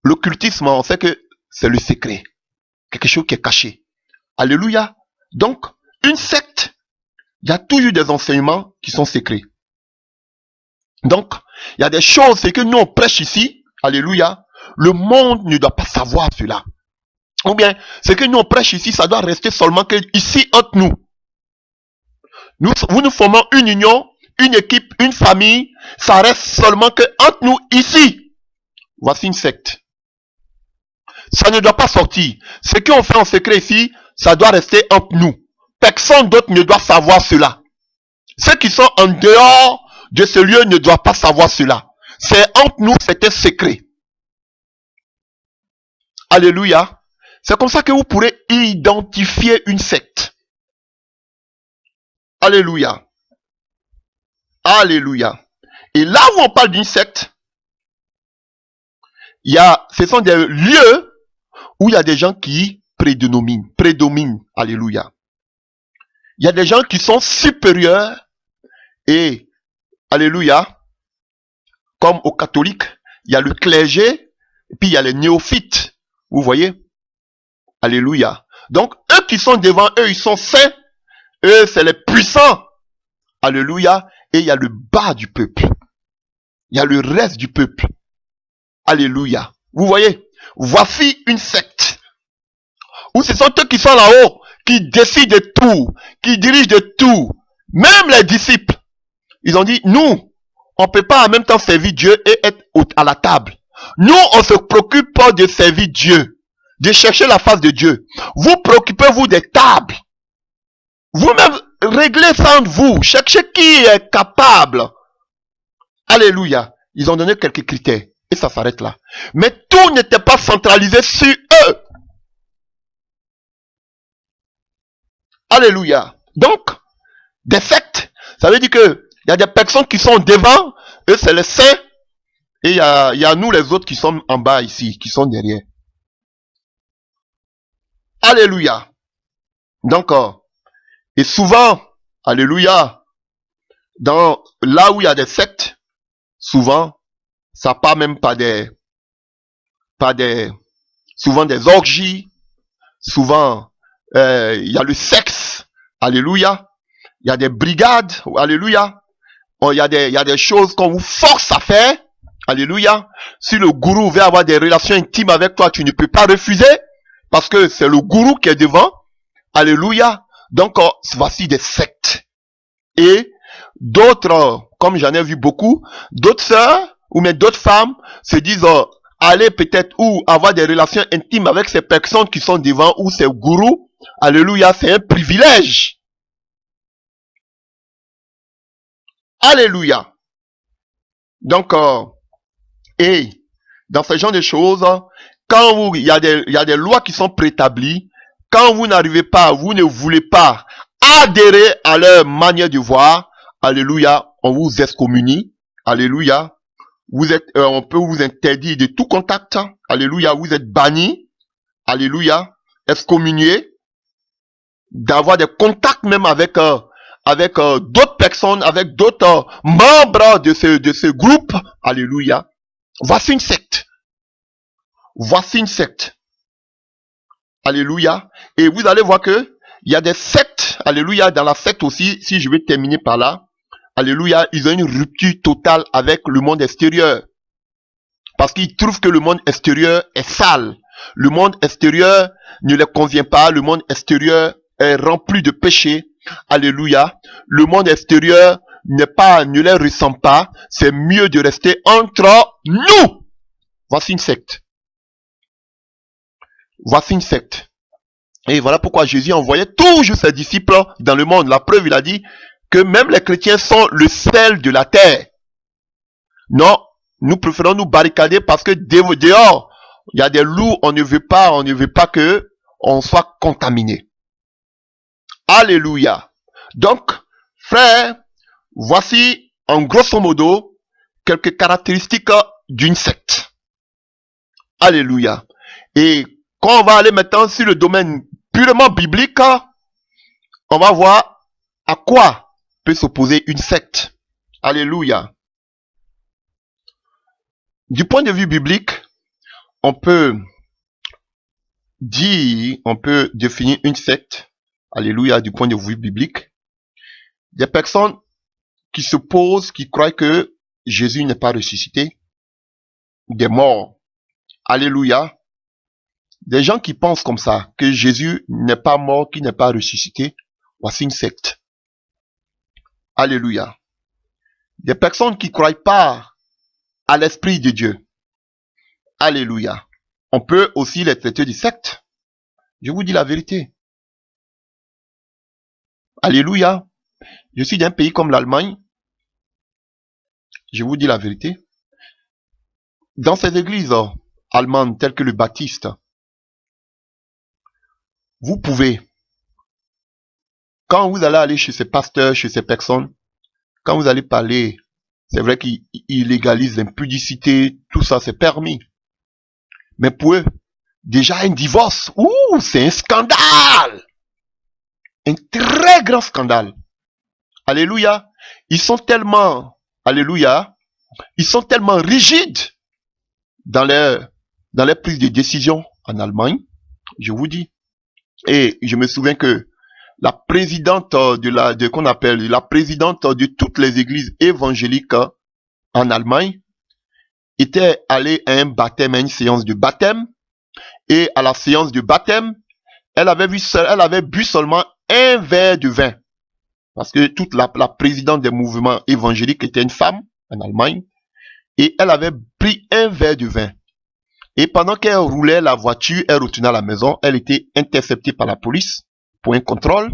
l'occultisme, on sait que c'est le secret. Quelque chose qui est caché. Alléluia. Donc, une secte, il y a toujours des enseignements qui sont secrets. Donc, il y a des choses, c'est que nous on prêche ici. Alléluia. Le monde ne doit pas savoir cela. Ou bien, ce que nous on prêche ici, ça doit rester seulement que ici entre nous. Nous formons une union, une équipe, une famille. Ça reste seulement que entre nous ici. Voici une secte. Ça ne doit pas sortir. Ce qu'on fait en secret ici, ça doit rester entre nous. Personne d'autre ne doit savoir cela. Ceux qui sont en dehors de ce lieu ne doivent pas savoir cela. C'est entre nous, c'est un secret. Alléluia. C'est comme ça que vous pourrez identifier une secte. Alléluia. Alléluia. Et là où on parle d'une secte, ce sont des lieux où il y a des gens qui prédominent. Alléluia. Il y a des gens qui sont supérieurs et, alléluia, comme aux catholiques, il y a le clergé et puis il y a les néophytes. Vous voyez? Alléluia. Donc, eux qui sont devant, eux, ils sont saints. Eux, c'est les puissants. Alléluia. Et il y a le bas du peuple. Il y a le reste du peuple. Alléluia. Vous voyez? Voici une secte. Où ce sont eux qui sont là-haut, qui décident de tout, qui dirigent de tout. Même les disciples. Ils ont dit, nous, on ne peut pas en même temps servir Dieu et être à la table. Nous, on se préoccupe pas de servir Dieu, de chercher la face de Dieu. Vous préoccupez-vous des tables. Vous-même, réglez ça entre vous. Cherchez qui est capable. Alléluia. Ils ont donné quelques critères. Et ça s'arrête là. Mais tout n'était pas centralisé sur eux. Alléluia. Donc, des sectes, ça veut dire que il y a des personnes qui sont devant, eux c'est les saints, et il y a nous les autres qui sommes en bas ici, qui sont derrière. Alléluia. Donc, et souvent, alléluia, là où il y a des sectes, souvent, ça part même souvent des orgies, souvent, il y a le sexe, alléluia, il y a des brigades, alléluia, il y a des choses qu'on vous force à faire, alléluia. Si le gourou veut avoir des relations intimes avec toi, tu ne peux pas refuser, parce que c'est le gourou qui est devant, alléluia. Donc, voici des sectes. Et d'autres, comme j'en ai vu beaucoup, d'autres sœurs, ou même d'autres femmes, se disent, aller peut-être ou avoir des relations intimes avec ces personnes qui sont devant, ou ces gourous, alléluia, c'est un privilège. Alléluia. Donc, et dans ce genre de choses, quand il y a des lois qui sont préétablies, quand vous n'arrivez pas, vous ne voulez pas adhérez à leur manière de voir, alléluia, on vous excommunie, alléluia, on peut vous interdire de tout contact, alléluia, vous êtes banni, alléluia, excommunié, d'avoir des contacts même avec d'autres personnes, avec d'autres membres de ce groupe, alléluia. Voici une secte. Voici une secte. Alléluia. Et vous allez voir que il y a des sectes, alléluia, dans la secte aussi, si je vais terminer par là, alléluia, ils ont une rupture totale avec le monde extérieur. Parce qu'ils trouvent que le monde extérieur est sale. Le monde extérieur ne leur convient pas. Le monde extérieur est rempli de péchés. Alléluia. Le monde extérieur ne les ressemble pas. C'est mieux de rester entre nous. Voici une secte. Voici une secte. Et voilà pourquoi Jésus envoyait toujours ses disciples dans le monde. La preuve, il a dit que même les chrétiens sont le sel de la terre. Non, nous préférons nous barricader parce que dehors, il y a des loups, on ne veut pas que on soit contaminé. Alléluia. Donc, frère, voici en grosso modo quelques caractéristiques d'une secte. Alléluia. Et quand on va aller maintenant sur le domaine purement biblique, on va voir à quoi peut s'opposer une secte. Alléluia. Du point de vue biblique, on peut définir une secte, alléluia, du point de vue biblique. Des personnes qui s'opposent, qui croient que Jésus n'est pas ressuscité, des morts, alléluia. Des gens qui pensent comme ça, que Jésus n'est pas mort, qu'il n'est pas ressuscité, voici une secte. Alléluia. Des personnes qui ne croient pas à l'Esprit de Dieu. Alléluia. On peut aussi les traiter de sectes. Je vous dis la vérité. Alléluia. Je suis d'un pays comme l'Allemagne. Je vous dis la vérité. Dans ces églises allemandes telles que le Baptiste, vous pouvez, quand vous allez aller chez ces pasteurs, chez ces personnes, quand vous allez parler, c'est vrai qu'ils légalisent l'impudicité, tout ça c'est permis. Mais pour eux, déjà un divorce, c'est un scandale. Un très grand scandale. Alléluia. Ils sont tellement, alléluia, ils sont tellement rigides dans les prises de décision en Allemagne, je vous dis. Et je me souviens que la présidente qu'on appelle la présidente de toutes les églises évangéliques en Allemagne était allée à un baptême, à une séance de baptême, et à la séance de baptême, elle avait bu seulement un verre de vin. Parce que toute la présidente des mouvements évangéliques était une femme en Allemagne, et elle avait pris un verre de vin. Et pendant qu'elle roulait la voiture, elle retournait à la maison, elle était interceptée par la police pour un contrôle,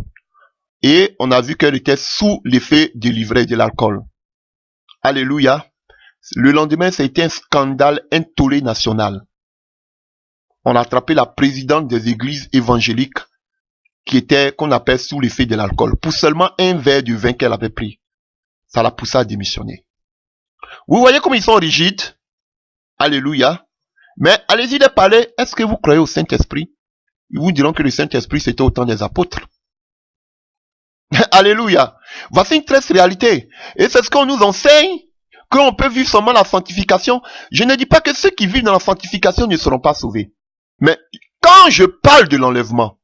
et on a vu qu'elle était sous l'effet de l'ivraie de l'alcool. Alléluia. Le lendemain, ça a été un scandale, un tollé national. On a attrapé la présidente des églises évangéliques qu'on appelle sous l'effet de l'alcool, pour seulement un verre de vin qu'elle avait pris. Ça l'a poussé à démissionner. Vous voyez comme ils sont rigides. Alléluia. Mais allez-y de parler, est-ce que vous croyez au Saint-Esprit? Ils vous diront que le Saint-Esprit c'était au temps des apôtres. Alléluia. Voici une triste réalité. Et c'est ce qu'on nous enseigne, qu'on peut vivre seulement la sanctification. Je ne dis pas que ceux qui vivent dans la sanctification ne seront pas sauvés. Mais quand je parle de l'enlèvement,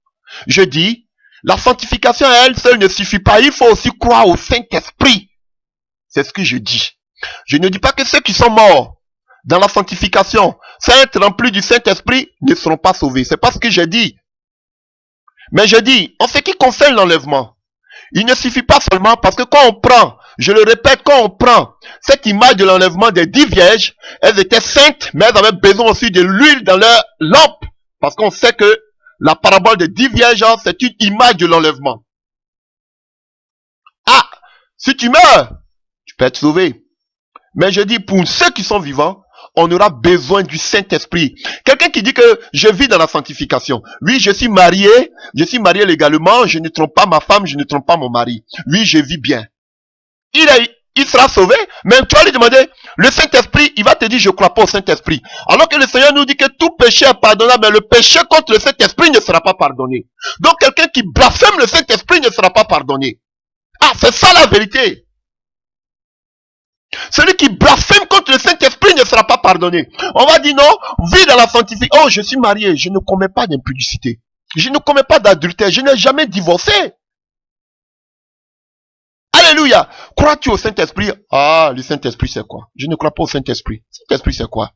je dis, la sanctification à elle seule ne suffit pas. Il faut aussi croire au Saint-Esprit. C'est ce que je dis. Je ne dis pas que ceux qui sont morts dans la sanctification, sans être remplis du Saint-Esprit, ne seront pas sauvés. C'est pas ce que j'ai dit. Mais je dis, en ce qui concerne l'enlèvement, il ne suffit pas seulement parce que quand on prend, je le répète, quand on prend cette image de l'enlèvement des 10 vierges, elles étaient saintes, mais elles avaient besoin aussi de l'huile dans leur lampe. Parce qu'on sait que la parabole des 10 vierges, c'est une image de l'enlèvement. Ah, si tu meurs, tu peux être sauvé. Mais je dis, pour ceux qui sont vivants, on aura besoin du Saint-Esprit. Quelqu'un qui dit que je vis dans la sanctification. Oui, je suis marié légalement, je ne trompe pas ma femme, je ne trompe pas mon mari. Oui, je vis bien. Il sera sauvé, mais tu vas lui demander, le Saint-Esprit, il va te dire, je crois pas au Saint-Esprit. Alors que le Seigneur nous dit que tout péché est pardonnable, mais le péché contre le Saint-Esprit ne sera pas pardonné. Donc quelqu'un qui blasphème le Saint-Esprit ne sera pas pardonné. Ah, c'est ça la vérité. Celui qui blasphème contre le Saint-Esprit ne sera pas pardonné. On va dire non, vis dans la sanctification. Oh, je suis marié, je ne commets pas d'impudicité. Je ne commets pas d'adultère, je n'ai jamais divorcé. Alléluia. Crois-tu au Saint-Esprit? Ah, le Saint-Esprit c'est quoi? Je ne crois pas au Saint-Esprit. Saint-Esprit c'est quoi?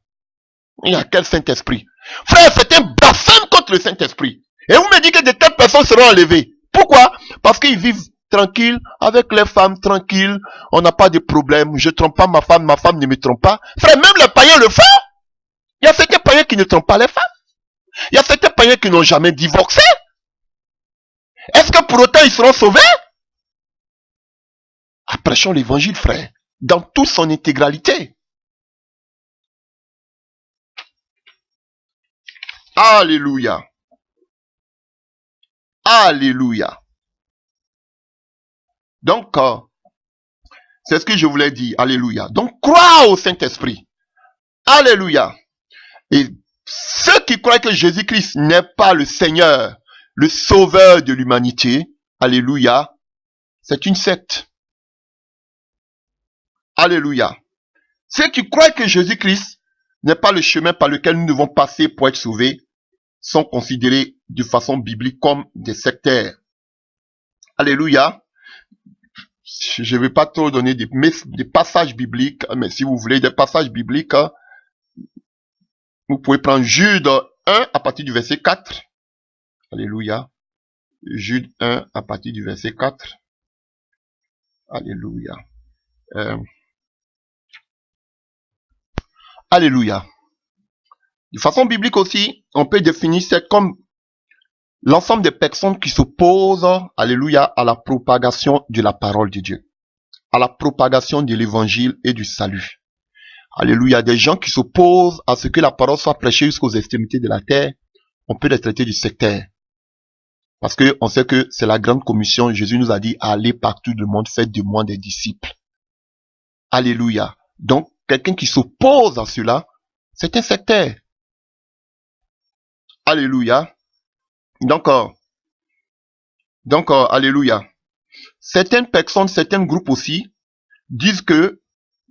Il y a quel Saint-Esprit? Frère, c'est un blasphème contre le Saint-Esprit. Et vous me dites que de telles personnes seront enlevées. Pourquoi? Parce qu'ils vivent tranquilles, avec les femmes tranquilles, on n'a pas de problème, je ne trompe pas ma femme ne me trompe pas. Frère, même les païens le font. Il y a certains païens qui ne trompent pas les femmes. Il y a certains païens qui n'ont jamais divorcé. Est-ce que pour autant ils seront sauvés? Prêchons l'évangile, frère, dans toute son intégralité. Alléluia. Alléluia. Donc, c'est ce que je voulais dire. Alléluia. Donc, crois au Saint-Esprit. Alléluia. Et ceux qui croient que Jésus-Christ n'est pas le Seigneur, le Sauveur de l'humanité, alléluia, c'est une secte. Alléluia. Ceux qui croient que Jésus-Christ n'est pas le chemin par lequel nous devons passer pour être sauvés, sont considérés de façon biblique comme des sectaires. Alléluia. Je ne vais pas trop donner des passages bibliques, mais si vous voulez des passages bibliques, vous pouvez prendre Jude 1 à partir du verset 4. Alléluia. Jude 1 à partir du verset 4. Alléluia. Alléluia. De façon biblique aussi, on peut définir ça comme l'ensemble des personnes qui s'opposent, alléluia, à la propagation de la parole de Dieu, à la propagation de l'évangile et du salut. Alléluia, des gens qui s'opposent à ce que la parole soit prêchée jusqu'aux extrémités de la terre, on peut les traiter de sectaires. Parce que on sait que c'est la grande commission, Jésus nous a dit, allez partout dans le monde, faites de moi des disciples. Alléluia. Donc, quelqu'un qui s'oppose à cela, c'est un sectaire. Alléluia. Donc, alléluia. Certaines personnes, certains groupes aussi, disent que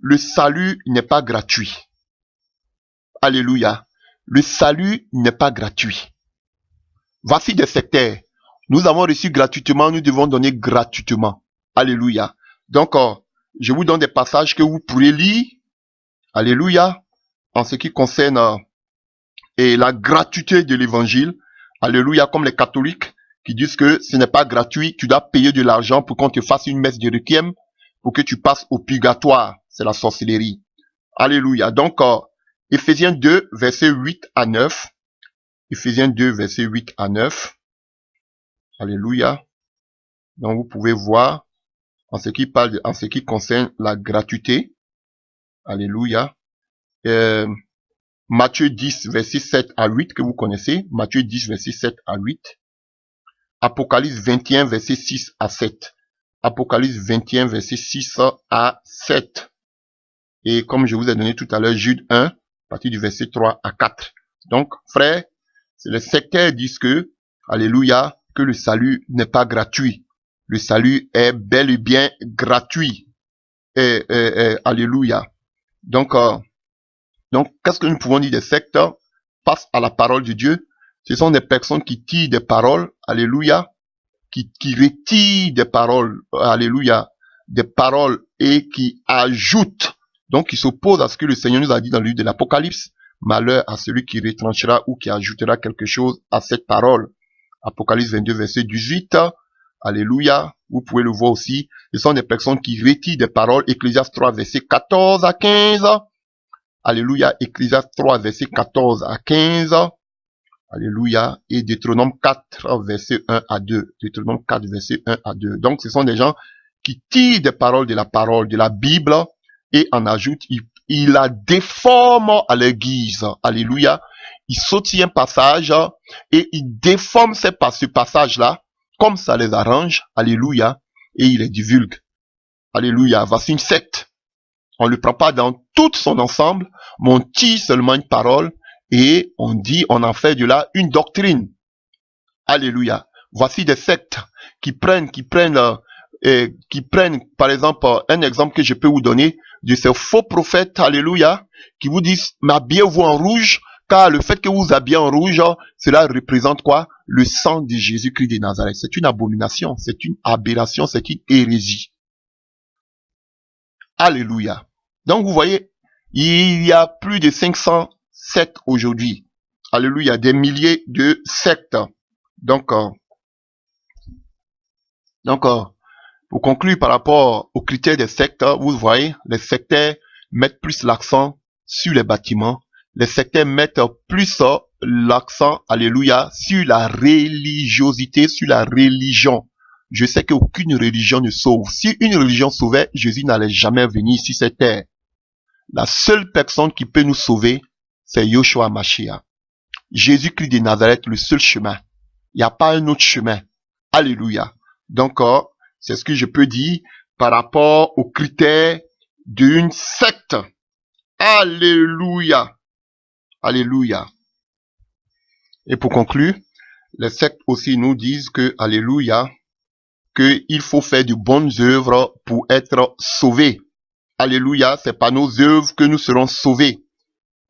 le salut n'est pas gratuit. Alléluia. Le salut n'est pas gratuit. Voici des sectaires. Nous avons reçu gratuitement, nous devons donner gratuitement. Alléluia. Donc, je vous donne des passages que vous pourrez lire. Alléluia. En ce qui concerne la gratuité de l'évangile. Alléluia. Comme les catholiques qui disent que ce n'est pas gratuit. Tu dois payer de l'argent pour qu'on te fasse une messe de requiem pour que tu passes au purgatoire. C'est la sorcellerie. Alléluia. Donc, Éphésiens 2, versets 8 à 9. Éphésiens 2, versets 8 à 9. Alléluia. Donc, vous pouvez voir en ce qui concerne la gratuité. Alléluia. Matthieu 10, verset 7 à 8, que vous connaissez. Matthieu 10, verset 7 à 8. Apocalypse 21, verset 6 à 7. Apocalypse 21, verset 6 à 7. Et comme je vous ai donné tout à l'heure, Jude 1, à partir du verset 3 à 4. Donc, frères, les sectaires disent que, alléluia, que le salut n'est pas gratuit. Le salut est bel et bien gratuit. Alléluia. Donc, qu'est-ce que nous pouvons dire des sectes face à la parole de Dieu? Ce sont des personnes qui tirent des paroles, alléluia, qui retirent des paroles, alléluia, des paroles et qui ajoutent, donc qui s'opposent à ce que le Seigneur nous a dit dans le livre de l'Apocalypse. Malheur à celui qui retranchera ou qui ajoutera quelque chose à cette parole. Apocalypse 22, verset 18. Alléluia. Vous pouvez le voir aussi. Ce sont des personnes qui retirent des paroles. Ecclésiaste 3, verset 14 à 15. Alléluia. Ecclésiaste 3, verset 14 à 15. Alléluia. Et Deutéronome 4, verset 1 à 2. Deutéronome 4, verset 1 à 2. Donc, ce sont des gens qui tirent des paroles de la Bible et en ajoutent, il la déforme à leur guise. Alléluia. Il sautille un passage et il déforme ce passage-là comme ça les arrange. Alléluia. Et il les divulgue. Alléluia. Voici une secte. On ne le prend pas dans tout son ensemble, mais on tire seulement une parole et on dit, on en fait de là une doctrine. Alléluia. Voici des sectes qui prennent, par exemple, un exemple que je peux vous donner de ces faux prophètes, alléluia, qui vous disent, habillez-vous en rouge, car le fait que vous habillez en rouge, cela représente quoi? Le sang de Jésus-Christ de Nazareth. C'est une abomination, c'est une aberration, c'est une hérésie. Alléluia. Donc vous voyez, il y a plus de 500 sectes aujourd'hui. Alléluia, des milliers de sectes. Donc, pour conclure par rapport aux critères des sectes, vous voyez, les sectaires mettent plus l'accent sur les bâtiments. Les sectaires mettent plus l'accent, alléluia, sur la religiosité, sur la religion. Je sais qu'aucune religion ne sauve. Si une religion sauvait, Jésus n'allait jamais venir sur cette terre. La seule personne qui peut nous sauver, c'est Yoshua Mashiach. Jésus-Christ de Nazareth, le seul chemin. Il n'y a pas un autre chemin. Alléluia. Donc, c'est ce que je peux dire par rapport aux critères d'une secte. Alléluia. Alléluia. Et pour conclure, les sectes aussi nous disent que, alléluia, qu'il faut faire de bonnes œuvres pour être sauvé. Alléluia, c'est par nos œuvres que nous serons sauvés.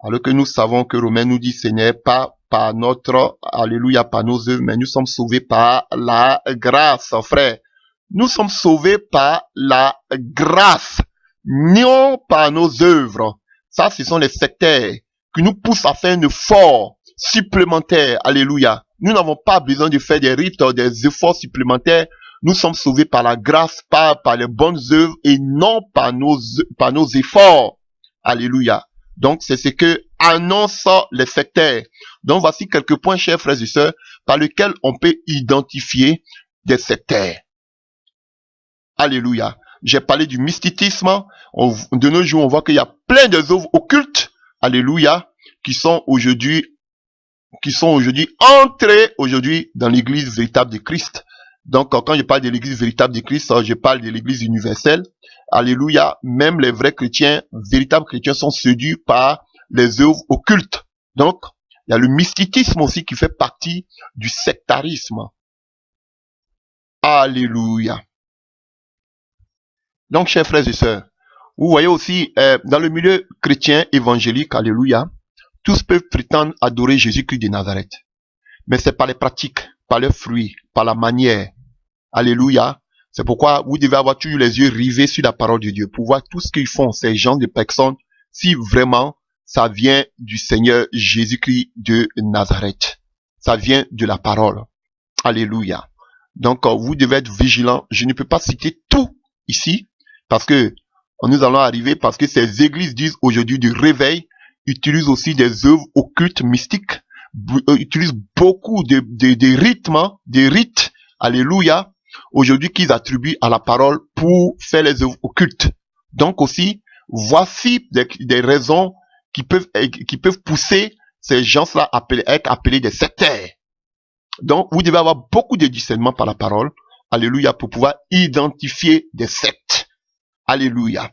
Alors que nous savons que Romains nous dit, ce n'est pas par notre, alléluia, par nos œuvres, mais nous sommes sauvés par la grâce, frère. Nous sommes sauvés par la grâce, non par nos œuvres. Ça, ce sont les sectaires qui nous poussent à faire un effort supplémentaire. Alléluia. Nous n'avons pas besoin de faire des rites, des efforts supplémentaires. Nous sommes sauvés par la grâce, par les bonnes œuvres et non par nos efforts. Alléluia. Donc, c'est ce que annoncent les sectaires. Donc, voici quelques points, chers frères et sœurs, par lesquels on peut identifier des sectaires. Alléluia. J'ai parlé du mysticisme. De nos jours, on voit qu'il y a plein d'œuvres occultes. Alléluia. Qui sont aujourd'hui entrées aujourd'hui dans l'église véritable de Christ. Donc, quand je parle de l'église véritable de Christ, je parle de l'église universelle. Alléluia. Même les vrais chrétiens, véritables chrétiens sont séduits par les œuvres occultes. Donc, il y a le mysticisme aussi qui fait partie du sectarisme. Alléluia. Donc, chers frères et sœurs, vous voyez aussi, dans le milieu chrétien évangélique, alléluia, tous peuvent prétendre adorer Jésus-Christ de Nazareth. Mais c'est par les pratiques, par leurs fruits, par la manière. Alléluia. C'est pourquoi vous devez avoir toujours les yeux rivés sur la parole de Dieu pour voir tout ce qu'ils font, ces gens de personnes, si vraiment ça vient du Seigneur Jésus-Christ de Nazareth. Ça vient de la parole. Alléluia. Donc, vous devez être vigilants. Je ne peux pas citer tout ici parce que nous allons arriver parce que ces églises disent aujourd'hui du réveil, utilisent aussi des œuvres occultes mystiques, utilisent beaucoup de rythmes, des rites. Alléluia. Aujourd'hui qu'ils attribuent à la parole pour faire les œuvres occultes. Donc aussi, voici des raisons qui peuvent pousser ces gens-là à être appelés des sectaires. Donc, vous devez avoir beaucoup de discernement par la parole. Alléluia, pour pouvoir identifier des sectes. Alléluia.